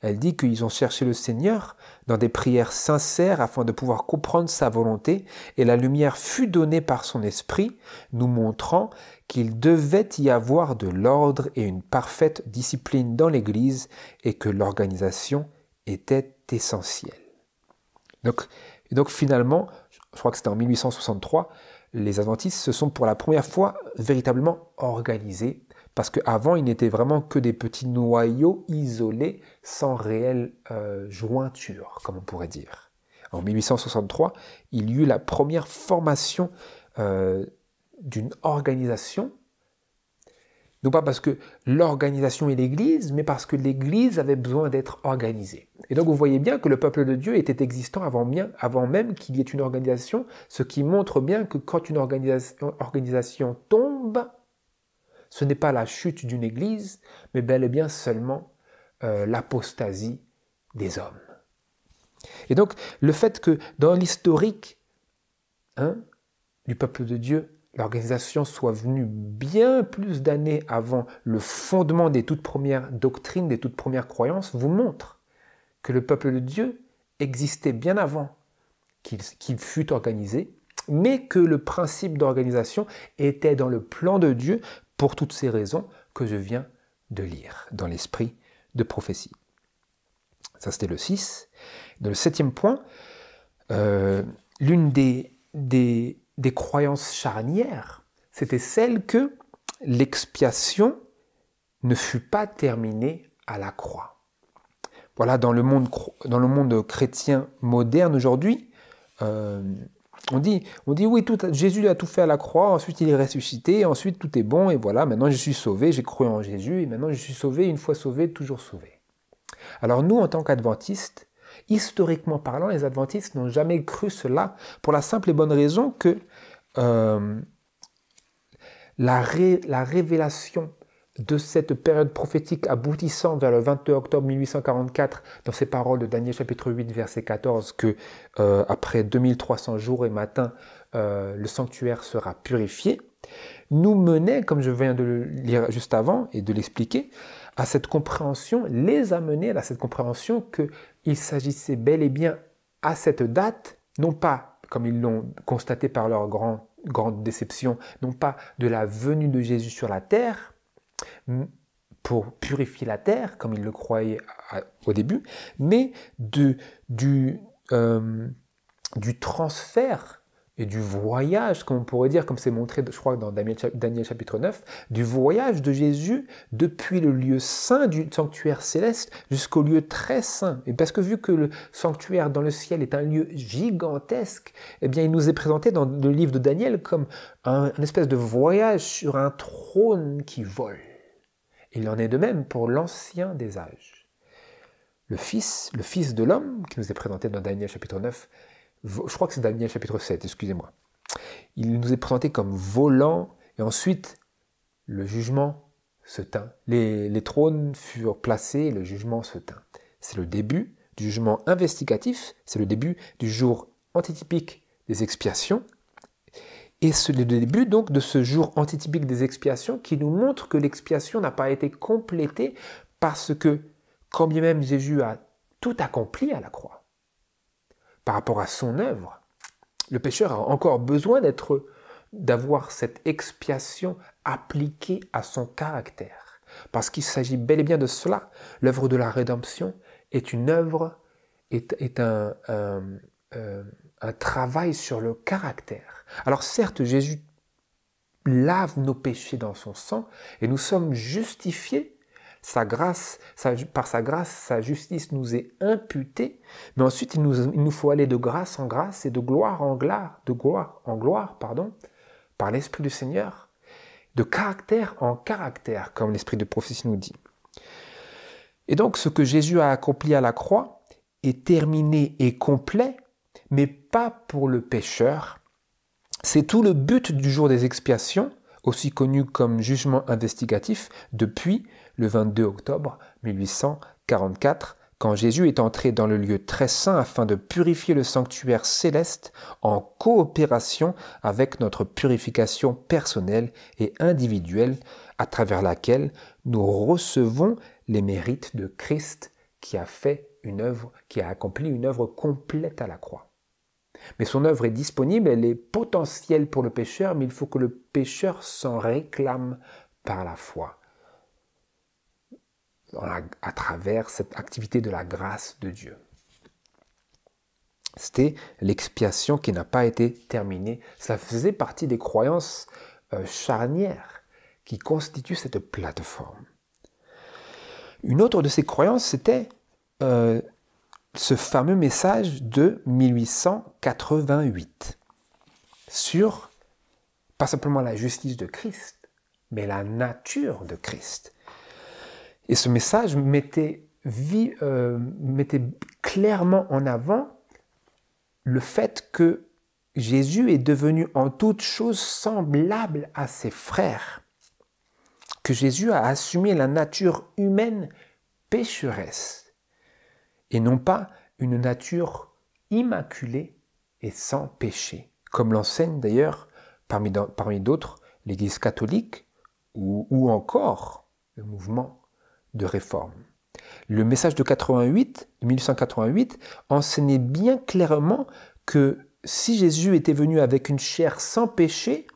S2: elle dit qu'ils ont cherché le Seigneur dans des prières sincères afin de pouvoir comprendre sa volonté, et la lumière fut donnée par son esprit, nous montrant qu'il devait y avoir de l'ordre et une parfaite discipline dans l'Église et que l'organisation était essentielle. Donc finalement, je crois que c'était en 1863, les adventistes se sont pour la première fois véritablement organisés, parce qu'avant, ils n'étaient vraiment que des petits noyaux isolés, sans réelle jointure, comme on pourrait dire. En 1863, il y eut la première formation d'une organisation, non pas parce que l'organisation est l'Église, mais parce que l'Église avait besoin d'être organisée. Et donc vous voyez bien que le peuple de Dieu était existant avant même qu'il y ait une organisation, ce qui montre bien que quand une organisation tombe, ce n'est pas la chute d'une Église, mais bel et bien seulement l'apostasie des hommes. Et donc le fait que dans l'historique du peuple de Dieu, l'organisation soit venue bien plus d'années avant le fondement des toutes premières doctrines, des toutes premières croyances, vous montre que le peuple de Dieu existait bien avant qu'il fût organisé, mais que le principe d'organisation était dans le plan de Dieu pour toutes ces raisons que je viens de lire dans l'esprit de prophétie. Ça, c'était le 6. Dans le 7e point, l'une des croyances charnières, c'était celle que l'expiation ne fut pas terminée à la croix. Voilà, dans le monde chrétien moderne aujourd'hui, on dit oui, Jésus a tout fait à la croix, ensuite il est ressuscité, ensuite tout est bon, et voilà, maintenant je suis sauvé, j'ai cru en Jésus, et maintenant je suis sauvé, une fois sauvé, toujours sauvé. Alors nous, en tant qu'adventistes, historiquement parlant, les adventistes n'ont jamais cru cela, pour la simple et bonne raison que la révélation de cette période prophétique aboutissant vers le 22 octobre 1844, dans ces paroles de Daniel chapitre 8, verset 14, que après 2300 jours et matins, le sanctuaire sera purifié, nous menait, comme je viens de le lire juste avant et de l'expliquer, à cette compréhension, les amener à cette compréhension qu'il s'agissait bel et bien à cette date, non pas, comme ils l'ont constaté par leur grande déception, non pas de la venue de Jésus sur la terre, pour purifier la terre, comme ils le croyaient au début, mais du transfert et du voyage, comme on pourrait dire, comme c'est montré, je crois, dans Daniel chapitre 9, du voyage de Jésus depuis le lieu saint du sanctuaire céleste jusqu'au lieu très saint. Et parce que vu que le sanctuaire dans le ciel est un lieu gigantesque, eh bien, il nous est présenté dans le livre de Daniel comme une espèce de voyage sur un trône qui vole. Il en est de même pour l'ancien des âges. Le Fils de l'homme, qui nous est présenté dans Daniel chapitre 9, je crois que c'est Daniel chapitre 7, excusez-moi. Il nous est présenté comme volant, et ensuite, le jugement se tint. Les trônes furent placés, et le jugement se tint. C'est le début du jugement investigatif, c'est le début du jour antitypique des expiations, et c'est le début donc de ce jour antitypique des expiations qui nous montre que l'expiation n'a pas été complétée parce que, quand bien même Jésus a tout accompli à la croix, par rapport à son œuvre, le pécheur a encore besoin d'avoir cette expiation appliquée à son caractère. Parce qu'il s'agit bel et bien de cela. L'œuvre de la rédemption est une œuvre, est un travail sur le caractère. Alors certes, Jésus lave nos péchés dans son sang et nous sommes justifiés. Par sa grâce, sa justice nous est imputée, mais ensuite il nous faut aller de grâce en grâce et de gloire en gloire, par l'Esprit du Seigneur, de caractère en caractère, comme l'Esprit de prophétie nous dit. Et donc ce que Jésus a accompli à la croix est terminé et complet, mais pas pour le pécheur. C'est tout le but du jour des expiations, aussi connu comme jugement investigatif, depuis le 22 octobre 1844, quand Jésus est entré dans le lieu très saint afin de purifier le sanctuaire céleste en coopération avec notre purification personnelle et individuelle, à travers laquelle nous recevons les mérites de Christ qui a accompli une œuvre complète à la croix. Mais son œuvre est disponible, elle est potentielle pour le pécheur, mais il faut que le pécheur s'en réclame par la foi, à travers cette activité de la grâce de Dieu. C'était l'expiation qui n'a pas été terminée. Ça faisait partie des croyances charnières qui constituent cette plateforme. Une autre de ces croyances, c'était ce fameux message de 1888 sur, pas simplement la justice de Christ, mais la nature de Christ. Et ce message mettait clairement en avant le fait que Jésus est devenu en toute chose semblable à ses frères, que Jésus a assumé la nature humaine pécheresse, et non pas une nature immaculée et sans péché, comme l'enseigne d'ailleurs parmi d'autres l'Église catholique ou encore le mouvement de réforme. Le message de 1888 enseignait bien clairement que si Jésus était venu avec une chair sans péché,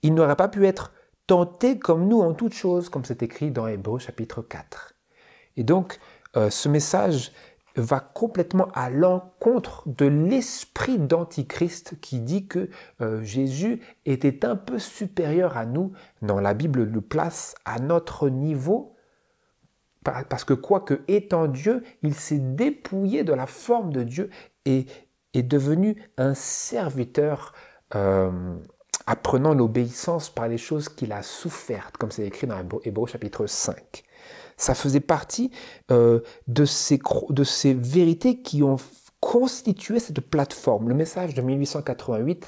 S2: il n'aurait pas pu être tenté comme nous en toutes choses, comme c'est écrit dans Hébreux chapitre 4. Et donc, ce message va complètement à l'encontre de l'esprit d'Antichrist qui dit que Jésus était un peu supérieur à nous. Non, la Bible le place à notre niveau, parce que quoique étant Dieu, il s'est dépouillé de la forme de Dieu et est devenu un serviteur apprenant l'obéissance par les choses qu'il a souffertes, comme c'est écrit dans Hébreux chapitre 5. Ça faisait partie de ces vérités qui ont constitué cette plateforme. Le message de 1888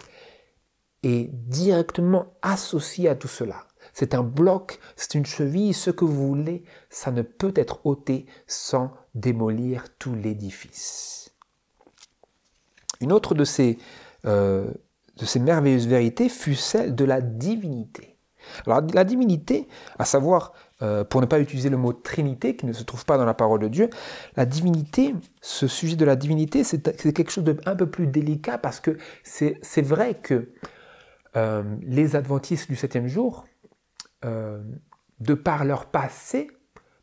S2: est directement associé à tout cela. C'est un bloc, c'est une cheville, ce que vous voulez, ça ne peut être ôté sans démolir tout l'édifice. Une autre de ces merveilleuses vérités fut celle de la divinité. Alors la divinité, à savoir, pour ne pas utiliser le mot Trinité, qui ne se trouve pas dans la parole de Dieu, la divinité, ce sujet de la divinité, c'est quelque chose d'un peu plus délicat parce que c'est vrai que les adventistes du 7e jour, de par leur passé,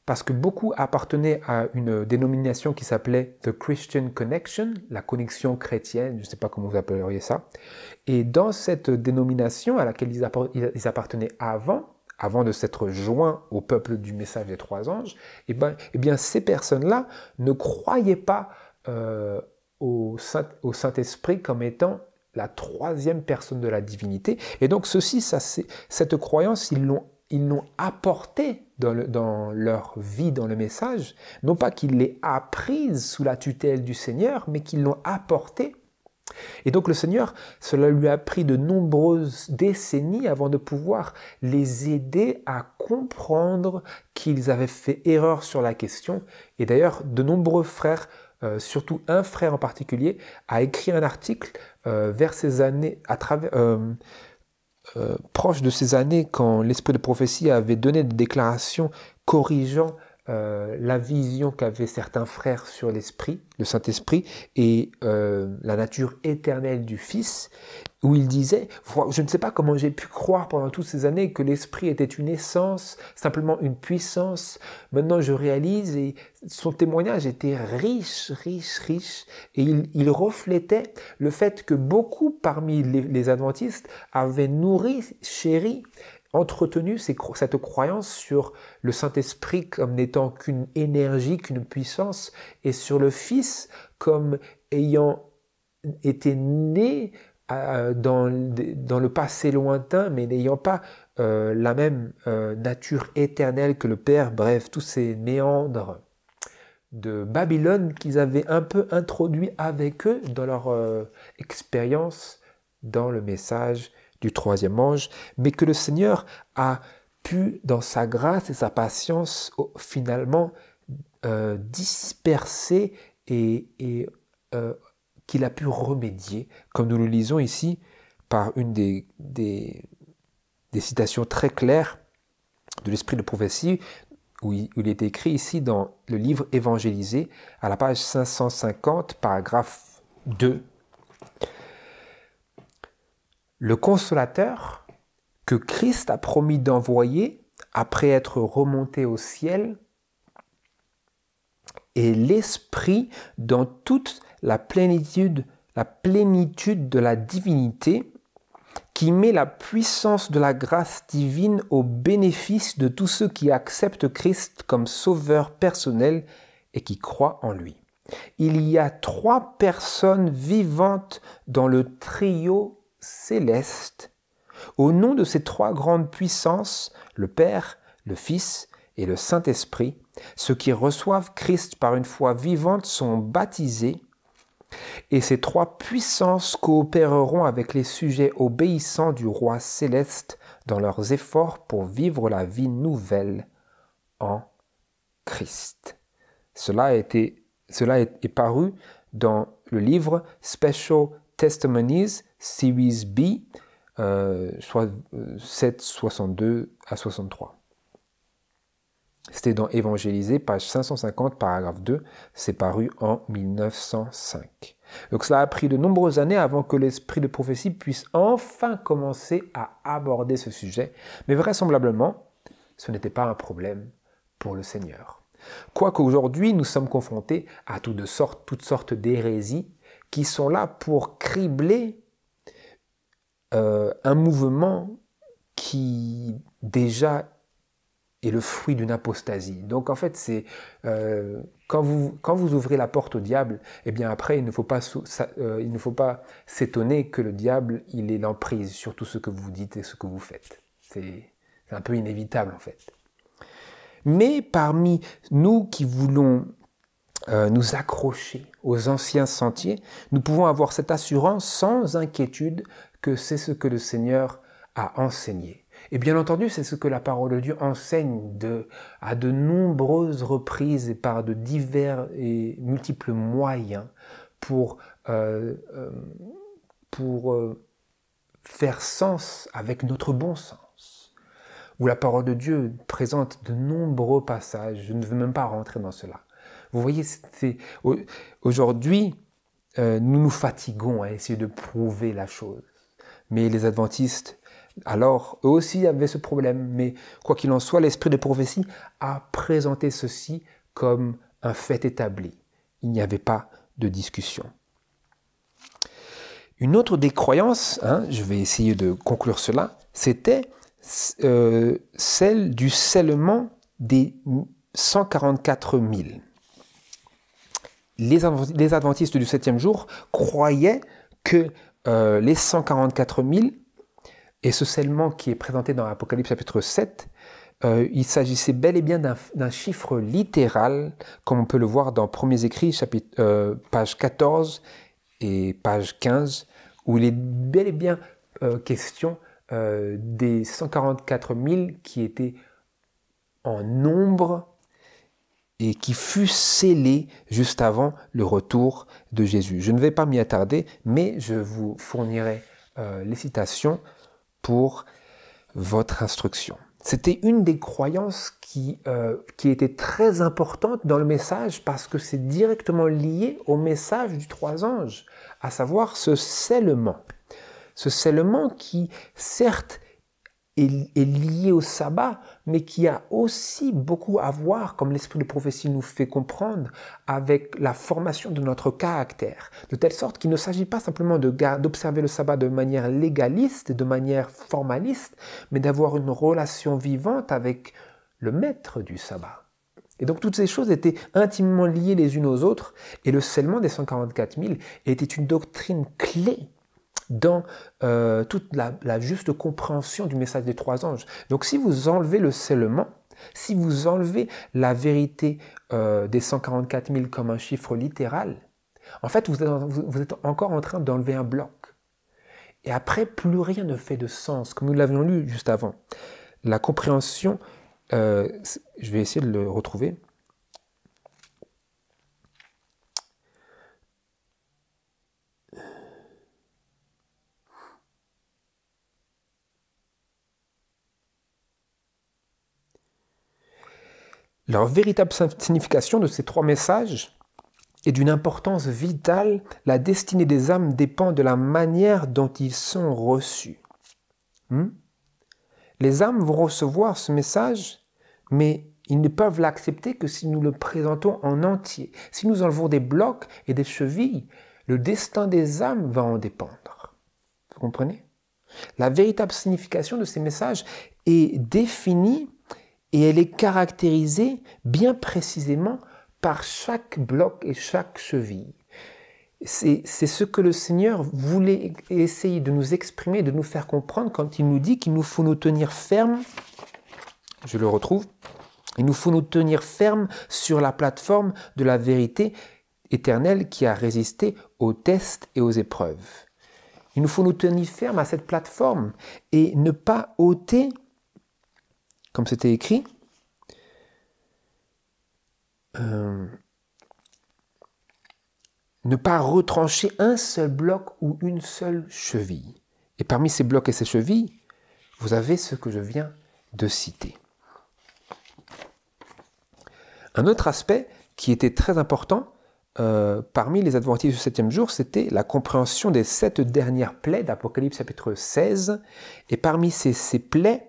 S2: parce que beaucoup appartenaient à une dénomination qui s'appelait The Christian Connection, la connexion chrétienne, je ne sais pas comment vous appelleriez ça. Et dans cette dénomination à laquelle ils appartenaient avant de s'être joints au peuple du message des trois anges, eh bien ces personnes-là ne croyaient pas au Saint-Esprit comme étant la troisième personne de la divinité. Et donc cette croyance, ils l'ont apportée dans leur vie, dans le message, non pas qu'ils l'aient apprise sous la tutelle du Seigneur, mais qu'ils l'ont apportée. Et donc le Seigneur, cela lui a pris de nombreuses décennies avant de pouvoir les aider à comprendre qu'ils avaient fait erreur sur la question. Et d'ailleurs, de nombreux frères, surtout un frère en particulier, a écrit un article vers ces années, proche de ces années, quand l'Esprit de prophétie avait donné des déclarations corrigeant la vision qu'avaient certains frères sur l'Esprit, le Saint-Esprit, et la nature éternelle du Fils, où il disait, je ne sais pas comment j'ai pu croire pendant toutes ces années que l'Esprit était une essence, simplement une puissance. Maintenant je réalise, et son témoignage était riche, et il reflétait le fait que beaucoup parmi les adventistes avaient nourri, chéri, entretenu cette croyance sur le Saint-Esprit comme n'étant qu'une énergie, qu'une puissance, et sur le Fils comme ayant été né dans le passé lointain, mais n'ayant pas la même nature éternelle que le Père. Bref, tous ces méandres de Babylone qu'ils avaient un peu introduits avec eux dans leur expérience dans le message du troisième ange, mais que le Seigneur a pu, dans sa grâce et sa patience, finalement disperser et qu'il a pu remédier, comme nous le lisons ici par une des citations très claires de l'Esprit de prophétie, où il est écrit ici dans le livre Évangélisé, à la page 550, paragraphe 2. Le consolateur que Christ a promis d'envoyer après être remonté au ciel est l'Esprit dans toute la plénitude de la divinité, qui met la puissance de la grâce divine au bénéfice de tous ceux qui acceptent Christ comme sauveur personnel et qui croient en lui. Il y a trois personnes vivantes dans le trio céleste. Au nom de ces trois grandes puissances, le Père, le Fils et le Saint-Esprit, ceux qui reçoivent Christ par une foi vivante sont baptisés, et ces trois puissances coopéreront avec les sujets obéissants du Roi céleste dans leurs efforts pour vivre la vie nouvelle en Christ. Cela est paru dans le livre Special Testimonies, Series B, soit 7, 62 à 63. C'était dans Évangélisé, page 550, paragraphe 2. C'est paru en 1905. Donc cela a pris de nombreuses années avant que l'Esprit de prophétie puisse enfin commencer à aborder ce sujet. Mais vraisemblablement, ce n'était pas un problème pour le Seigneur. Quoique aujourd'hui, nous sommes confrontés à toutes sortes d'hérésies qui sont là pour cribler un mouvement qui déjà est le fruit d'une apostasie. Donc en fait, c'est quand vous ouvrez la porte au diable, eh bien après, il ne faut pas s'étonner que le diable, il ait l'emprise sur tout ce que vous dites et ce que vous faites. C'est un peu inévitable en fait. Mais parmi nous qui voulons nous accrocher aux anciens sentiers, nous pouvons avoir cette assurance sans inquiétude que c'est ce que le Seigneur a enseigné. Et bien entendu, c'est ce que la parole de Dieu enseigne à de nombreuses reprises et par de divers et multiples moyens pour faire sens avec notre bon sens. Où la parole de Dieu présente de nombreux passages, je ne veux même pas rentrer dans cela. Vous voyez, aujourd'hui, nous nous fatiguons à essayer de prouver la chose. Mais les adventistes Alors, eux aussi avaient ce problème, mais quoi qu'il en soit, l'esprit de prophétie a présenté ceci comme un fait établi. Il n'y avait pas de discussion. Une autre des croyances, je vais essayer de conclure cela, c'était celle du scellement des 144 000. Les adventistes du 7e jour croyaient que les 144 000, et ce scellement qui est présenté dans l'Apocalypse chapitre 7, il s'agissait bel et bien d'un chiffre littéral, comme on peut le voir dans Premiers Écrits, page 14 et page 15, où il est bel et bien question des 144 000 qui étaient en nombre et qui fut scellé juste avant le retour de Jésus. Je ne vais pas m'y attarder, mais je vous fournirai les citations pour votre instruction. C'était une des croyances qui était très importante dans le message parce que c'est directement lié au message du 3 anges, à savoir ce scellement. Ce scellement qui, certes, est lié au sabbat, mais qui a aussi beaucoup à voir, comme l'esprit de prophétie nous fait comprendre, avec la formation de notre caractère. De telle sorte qu'il ne s'agit pas simplement d'observer le sabbat de manière légaliste, de manière formaliste, mais d'avoir une relation vivante avec le maître du sabbat. Et donc toutes ces choses étaient intimement liées les unes aux autres, et le scellement des 144 000 était une doctrine clé dans toute la juste compréhension du message des 3 anges. Donc si vous enlevez le scellement, si vous enlevez la vérité des 144 000 comme un chiffre littéral, en fait vous êtes encore en train d'enlever un bloc. Et après, plus rien ne fait de sens, comme nous l'avions lu juste avant. La compréhension, je vais essayer de le retrouver. Leur véritable signification de ces 3 messages est d'une importance vitale. La destinée des âmes dépend de la manière dont ils sont reçus. Les âmes vont recevoir ce message, mais ils ne peuvent l'accepter que si nous le présentons en entier. Si nous enlevons des blocs et des chevilles, le destin des âmes va en dépendre. Vous comprenez? La véritable signification de ces messages est définie et elle est caractérisée bien précisément par chaque bloc et chaque cheville. C'est ce que le Seigneur voulait essayer de nous exprimer, de nous faire comprendre quand il nous dit qu'il nous faut nous tenir fermes. Je le retrouve. Il nous faut nous tenir fermes sur la plateforme de la vérité éternelle qui a résisté aux tests et aux épreuves. Il nous faut nous tenir fermes à cette plateforme et ne pas ôter, comme c'était écrit, ne pas retrancher un seul bloc ou une seule cheville. Et parmi ces blocs et ces chevilles, vous avez ce que je viens de citer. Un autre aspect qui était très important parmi les adventistes du 7e jour, c'était la compréhension des 7 dernières plaies d'Apocalypse chapitre 16. Et parmi ces plaies,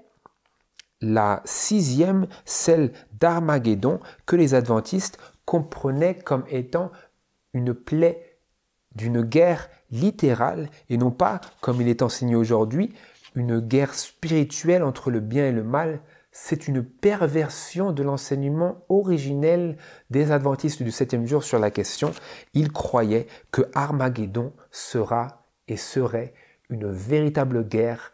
S2: la 6e, celle d'Armageddon, que les adventistes comprenaient comme étant une plaie d'une guerre littérale et non pas, comme il est enseigné aujourd'hui, une guerre spirituelle entre le bien et le mal. C'est une perversion de l'enseignement originel des adventistes du 7e jour sur la question. Ils croyaient que Armageddon sera et serait une véritable guerre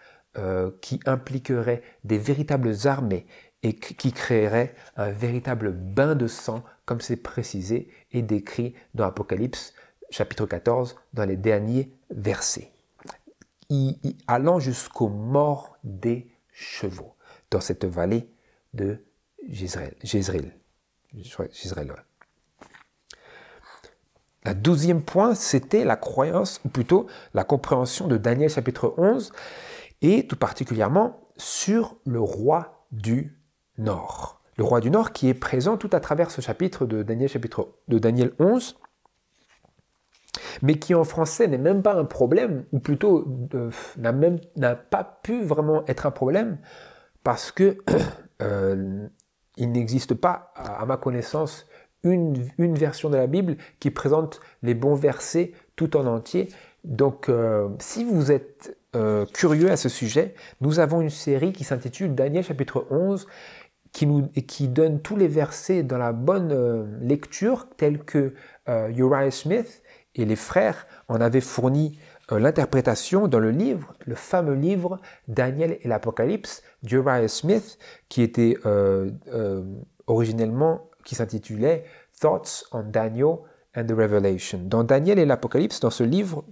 S2: qui impliquerait des véritables armées et qui créerait un véritable bain de sang, comme c'est précisé et décrit dans Apocalypse chapitre 14, dans les derniers versets, allant jusqu'aux morts des chevaux, dans cette vallée de Jezreel. Le 12e point, c'était la croyance, ou plutôt la compréhension de Daniel chapitre 11, et tout particulièrement sur le roi du Nord. Le roi du Nord qui est présent tout à travers ce chapitre de Daniel 11. mais qui en français n'est même pas un problème, ou plutôt n'a pas pu vraiment être un problème, parce que il n'existe pas, à ma connaissance, une version de la Bible qui présente les bons versets tout en entier. Donc, si vous êtes curieux à ce sujet, nous avons une série qui s'intitule Daniel chapitre 11, qui donne tous les versets dans la bonne lecture, tels que Uriah Smith et les frères en avaient fourni l'interprétation dans le fameux livre Daniel et l'Apocalypse d'Uriah Smith, qui était originellement, qui s'intitulait Thoughts on Daniel and the Revelation. Dans Daniel et l'Apocalypse, dans ce livre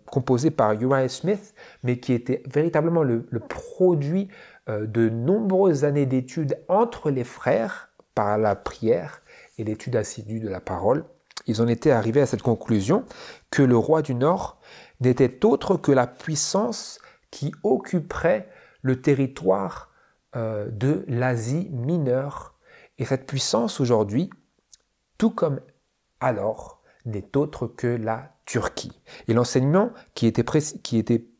S2: composé par Uriah Smith, mais qui était véritablement le produit de nombreuses années d'études entre les frères par la prière et l'étude assidue de la parole, ils en étaient arrivés à cette conclusion que le roi du Nord n'était autre que la puissance qui occuperait le territoire de l'Asie mineure. Et cette puissance aujourd'hui, tout comme alors, n'est autre que la Turquie. Et l'enseignement qui était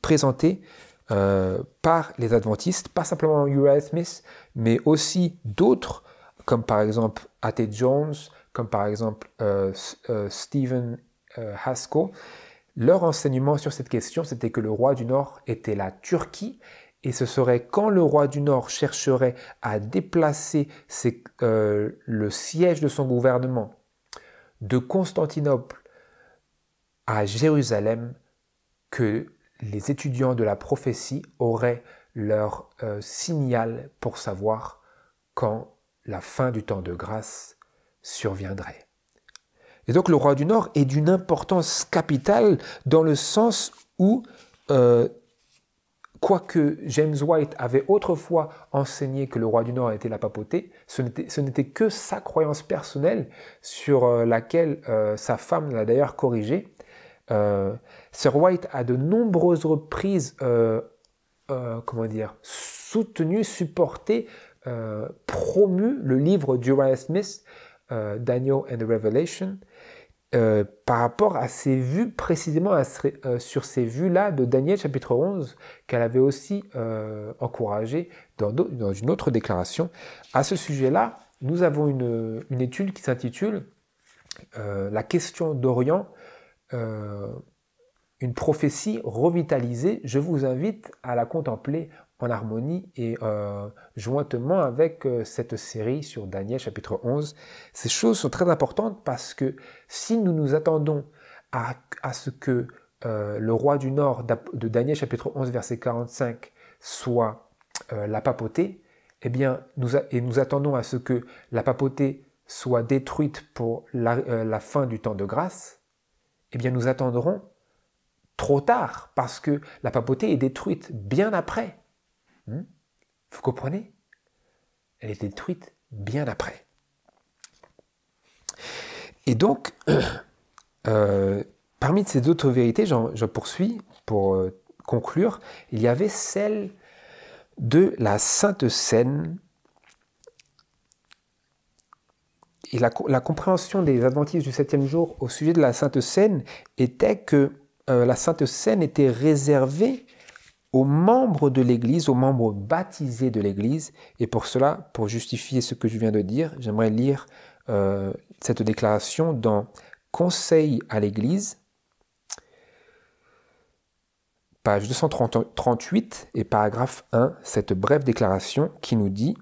S2: présenté par les adventistes, pas simplement Uriah Smith, mais aussi d'autres, comme par exemple A.T. Jones, comme par exemple Stephen Haskell, leur enseignement sur cette question, c'était que le roi du Nord était la Turquie, et ce serait quand le roi du Nord chercherait à déplacer le siège de son gouvernement de Constantinople à Jérusalem que les étudiants de la prophétie auraient leur signal pour savoir quand la fin du temps de grâce surviendrait. Et donc le roi du Nord est d'une importance capitale dans le sens où, quoique James White avait autrefois enseigné que le roi du Nord était la papauté, ce n'était que sa croyance personnelle sur laquelle sa femme l'a d'ailleurs corrigé. Sir White a de nombreuses reprises soutenu, supporté, promu le livre d'Uriah Smith, Daniel and the Revelation, par rapport à ses vues, précisément sur ces vues-là de Daniel chapitre 11, qu'elle avait aussi encouragé dans une autre déclaration. À ce sujet-là, nous avons une étude qui s'intitule La question d'Orient, une prophétie revitalisée. Je vous invite à la contempler en harmonie et jointement avec cette série sur Daniel chapitre 11. Ces choses sont très importantes parce que si nous nous attendons à ce que le roi du Nord de Daniel chapitre 11 verset 45 soit la papauté, eh bien, nous attendons à ce que la papauté soit détruite pour la fin du temps de grâce, eh bien nous attendrons trop tard parce que la papauté est détruite bien après. Vous comprenez? Elle est détruite bien après. Et donc, parmi ces autres vérités, je poursuis pour conclure, il y avait celle de la Sainte Seine. Et la compréhension des adventistes du 7e jour au sujet de la Sainte Seine était que la Sainte Seine était réservée aux membres de l'Église, aux membres baptisés de l'Église. Et pour cela, pour justifier ce que je viens de dire, j'aimerais lire cette déclaration dans Conseil à l'Église, page 238 et paragraphe 1, cette brève déclaration qui nous dit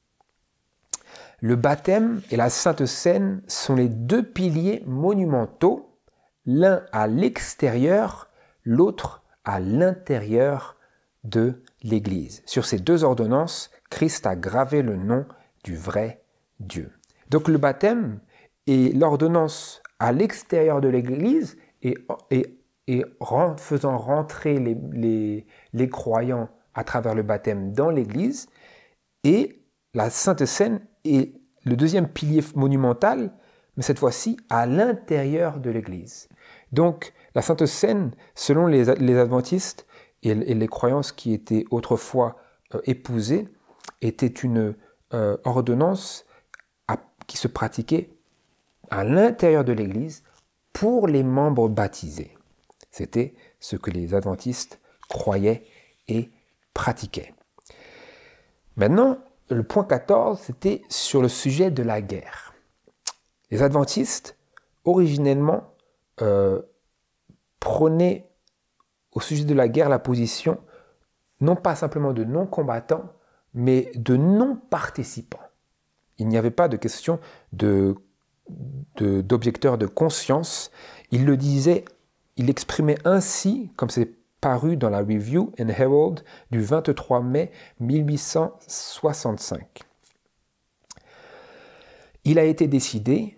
S2: « Le baptême et la Sainte Seine sont les deux piliers monumentaux, l'un à l'extérieur, l'autre à l'intérieur de l'Église. Sur ces deux ordonnances, Christ a gravé le nom du vrai Dieu. » Donc le baptême est l'ordonnance à l'extérieur de l'Église et faisant rentrer les croyants à travers le baptême dans l'Église, et la Sainte Seine est le deuxième pilier monumental, mais cette fois-ci à l'intérieur de l'Église. Donc la Sainte Seine, selon les adventistes et les croyances qui étaient autrefois épousées, était une ordonnance qui se pratiquait à l'intérieur de l'Église pour les membres baptisés. C'était ce que les adventistes croyaient et pratiquaient. Maintenant, le point 14, c'était sur le sujet de la guerre. Les adventistes, originellement, prenaient au sujet de la guerre la position non pas simplement de non-combattants, mais de non-participants. Il n'y avait pas de question d'objecteurs de conscience. Il le disait, il exprimait ainsi, comme c'est paru dans la Review and Herald du 23 mai 1865. Il a été décidé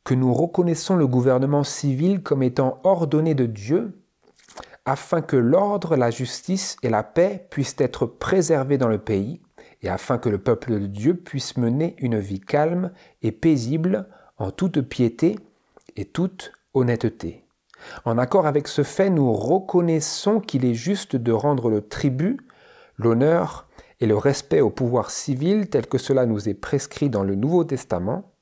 S2: que nous reconnaissons le gouvernement civil comme étant ordonné de Dieu afin que l'ordre, la justice et la paix puissent être préservés dans le pays et afin que le peuple de Dieu puisse mener une vie calme et paisible en toute piété et toute honnêteté. En accord avec ce fait, nous reconnaissons qu'il est juste de rendre le tribut, l'honneur et le respect au pouvoir civil tel que cela nous est prescrit dans le Nouveau Testament.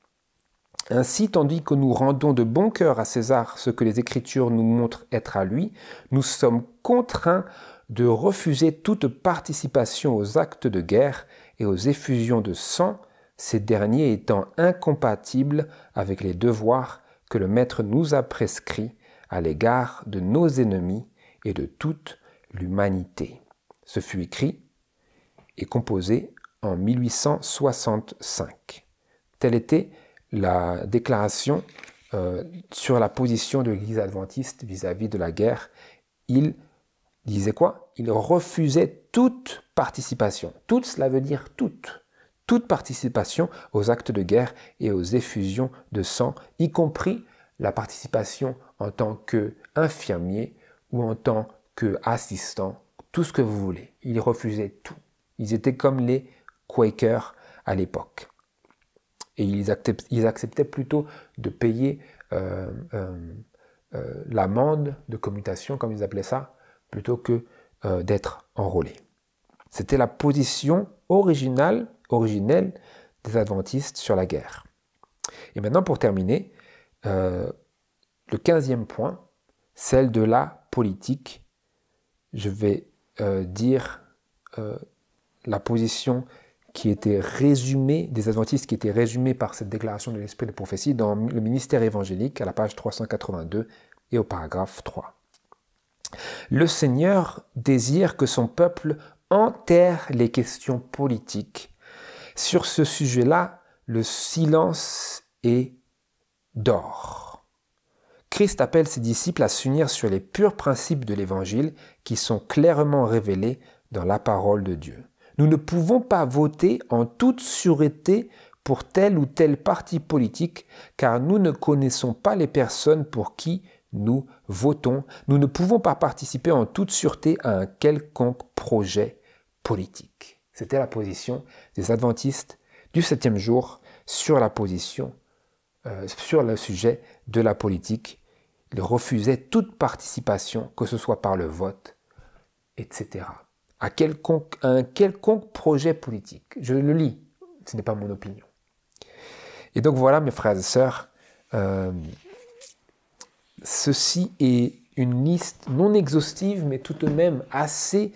S2: Ainsi, tandis que nous rendons de bon cœur à César ce que les Écritures nous montrent être à lui, nous sommes contraints de refuser toute participation aux actes de guerre et aux effusions de sang, ces derniers étant incompatibles avec les devoirs que le Maître nous a prescrits à l'égard de nos ennemis et de toute l'humanité. Ce fut écrit et composé en 1865. Telle était la déclaration sur la position de l'Église adventiste vis-à-vis de la guerre. Il disait quoi? Il refusait toute participation. Toute, cela veut dire toute. Toute participation aux actes de guerre et aux effusions de sang, y compris la participation en tant qu'infirmier ou en tant qu'assistant, tout ce que vous voulez. Il refusait tout. Ils étaient comme les Quakers à l'époque. Et ils acceptaient plutôt de payer l'amende de commutation, comme ils appelaient ça, plutôt que d'être enrôlés. C'était la position originelle des adventistes sur la guerre. Et maintenant, pour terminer, le 15e point, celle de la politique. Je vais dire la position qui était résumée, des adventistes qui était résumée par cette déclaration de l'Esprit de prophétie dans le ministère évangélique à la page 382 et au paragraphe 3. Le Seigneur désire que son peuple enterre les questions politiques. Sur ce sujet-là, le silence est d'or. Christ appelle ses disciples à s'unir sur les purs principes de l'Évangile qui sont clairement révélés dans la parole de Dieu. Nous ne pouvons pas voter en toute sûreté pour tel ou tel parti politique car nous ne connaissons pas les personnes pour qui nous votons. Nous ne pouvons pas participer en toute sûreté à un quelconque projet politique. C'était la position des adventistes du 7e jour sur la position, sur le sujet de la politique. Ils refusaient toute participation, que ce soit par le vote, etc. À un quelconque projet politique. Je le lis, ce n'est pas mon opinion. Et donc voilà, mes frères et sœurs, ceci est une liste non exhaustive, mais tout de même assez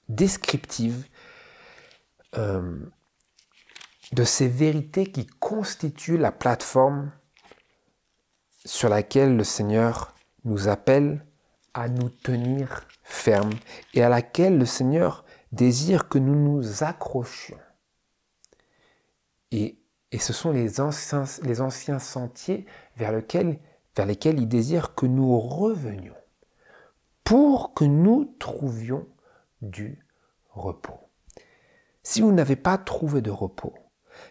S2: descriptive de ces vérités qui constituent la plateforme sur laquelle le Seigneur nous appelle à nous tenir fermes et à laquelle le Seigneur désire que nous nous accrochions. Et ce sont les anciens sentiers vers lesquels il désire que nous revenions pour que nous trouvions du repos. Si vous n'avez pas trouvé de repos,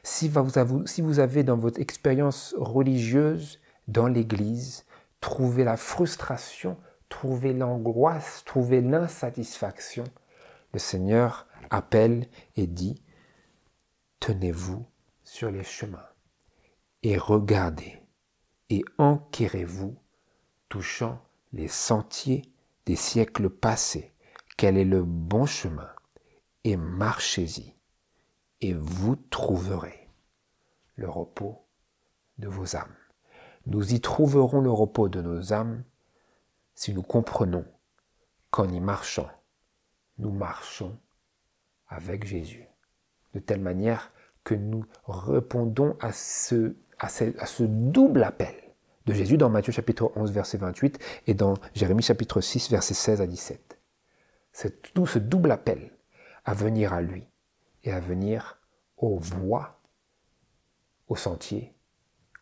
S2: si vous avez dans votre expérience religieuse, dans l'Église, trouvé la frustration, trouvé l'angoisse, trouvé l'insatisfaction, le Seigneur appelle et dit « Tenez-vous sur les chemins et regardez et enquérez-vous, touchant les sentiers des siècles passés, quel est le bon chemin, et marchez-y, et vous trouverez le repos de vos âmes. » Nous y trouverons le repos de nos âmes si nous comprenons qu'en y marchant, nous marchons avec Jésus. De telle manière que nous répondons à ce double appel de Jésus dans Matthieu chapitre 11, verset 28 et dans Jérémie chapitre 6, verset 16 à 17. C'est tout ce double appel à venir à lui et à venir aux voies, aux sentiers,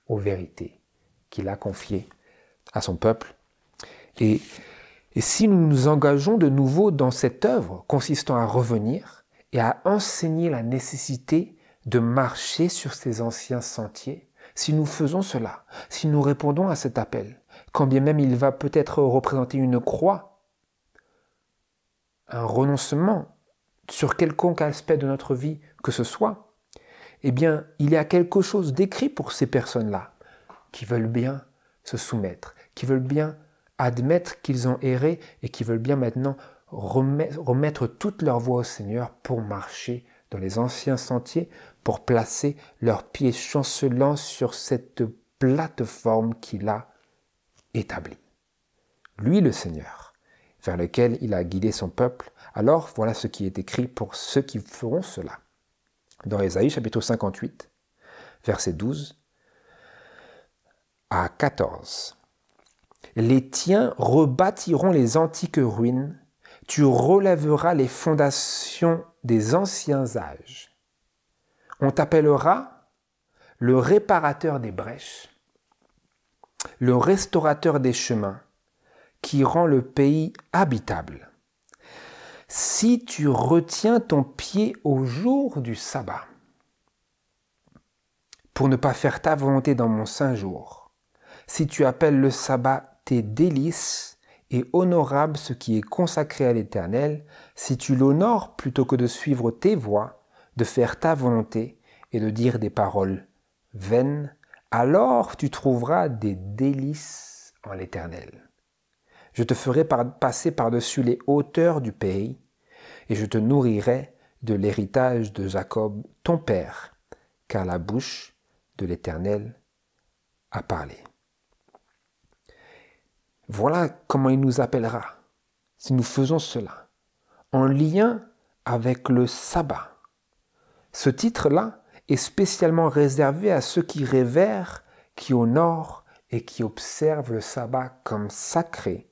S2: aux vérités qu'il a confiées à son peuple. Et si nous nous engageons de nouveau dans cette œuvre consistant à revenir et à enseigner la nécessité de marcher sur ces anciens sentiers, si nous faisons cela, si nous répondons à cet appel, quand bien même il va peut-être représenter une croix, un renoncement sur quelconque aspect de notre vie que ce soit, eh bien, il y a quelque chose d'écrit pour ces personnes-là qui veulent bien se soumettre, qui veulent bien admettre qu'ils ont erré et qui veulent bien maintenant remettre toute leur voie au Seigneur pour marcher dans les anciens sentiers, pour placer leurs pieds chancelants sur cette plateforme qu'il a établie. Lui, le Seigneur, vers lequel il a guidé son peuple. Alors, voilà ce qui est écrit pour ceux qui feront cela. Dans Ésaïe chapitre 58, versets 12 à 14. Les tiens rebâtiront les antiques ruines, tu relèveras les fondations des anciens âges. On t'appellera le réparateur des brèches, le restaurateur des chemins, qui rend le pays habitable. Si tu retiens ton pied au jour du sabbat, pour ne pas faire ta volonté dans mon saint jour, si tu appelles le sabbat tes délices et honorable ce qui est consacré à l'Éternel, si tu l'honores plutôt que de suivre tes voies, de faire ta volonté et de dire des paroles vaines, alors tu trouveras des délices en l'Éternel. Je te ferai passer par-dessus les hauteurs du pays, et je te nourrirai de l'héritage de Jacob, ton père, car la bouche de l'Éternel a parlé. Voilà comment il nous appellera, si nous faisons cela, en lien avec le sabbat. Ce titre-là est spécialement réservé à ceux qui révèrent, qui honorent et qui observent le sabbat comme sacré,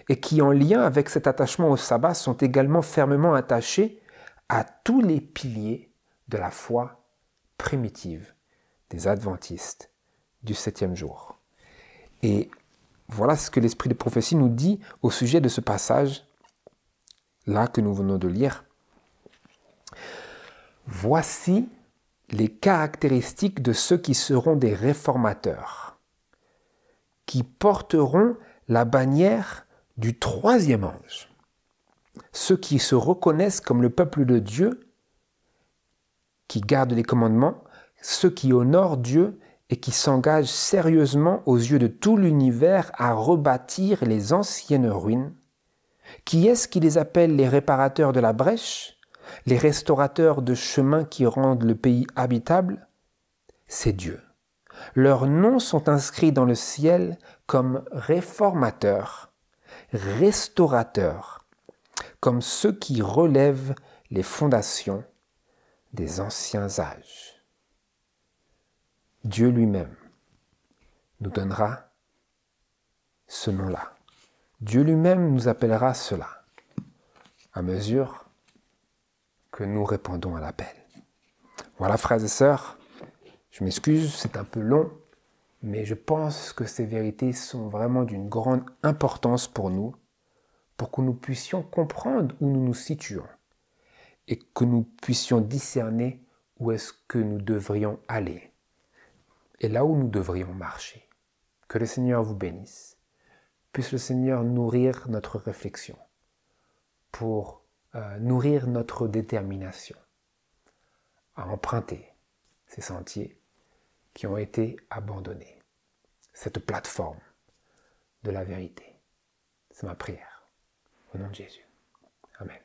S2: et qui, en lien avec cet attachement au sabbat, sont également fermement attachés à tous les piliers de la foi primitive des adventistes du 7e jour. Et voilà ce que l'esprit de prophétie nous dit au sujet de ce passage-là que nous venons de lire. Voici les caractéristiques de ceux qui seront des réformateurs, qui porteront la bannière du 3e ange. Ceux qui se reconnaissent comme le peuple de Dieu, qui gardent les commandements, ceux qui honorent Dieu et qui s'engagent sérieusement aux yeux de tout l'univers à rebâtir les anciennes ruines. Qui est-ce qui les appelle les réparateurs de la brèche, les restaurateurs de chemins qui rendent le pays habitable? C'est Dieu. Leurs noms sont inscrits dans le ciel comme réformateurs, restaurateurs, comme ceux qui relèvent les fondations des anciens âges. Dieu lui-même nous donnera ce nom-là. Dieu lui-même nous appellera cela, à mesure que nous répondons à l'appel. Voilà, frères et sœurs, je m'excuse, c'est un peu long, mais je pense que ces vérités sont vraiment d'une grande importance pour nous, pour que nous puissions comprendre où nous nous situons et que nous puissions discerner où est-ce que nous devrions aller et là où nous devrions marcher. Que le Seigneur vous bénisse. Puisse le Seigneur nourrir notre réflexion pour nourrir notre détermination à emprunter ces sentiers qui ont été abandonnés, cette plateforme de la vérité. C'est ma prière. Au nom de Jésus. Amen.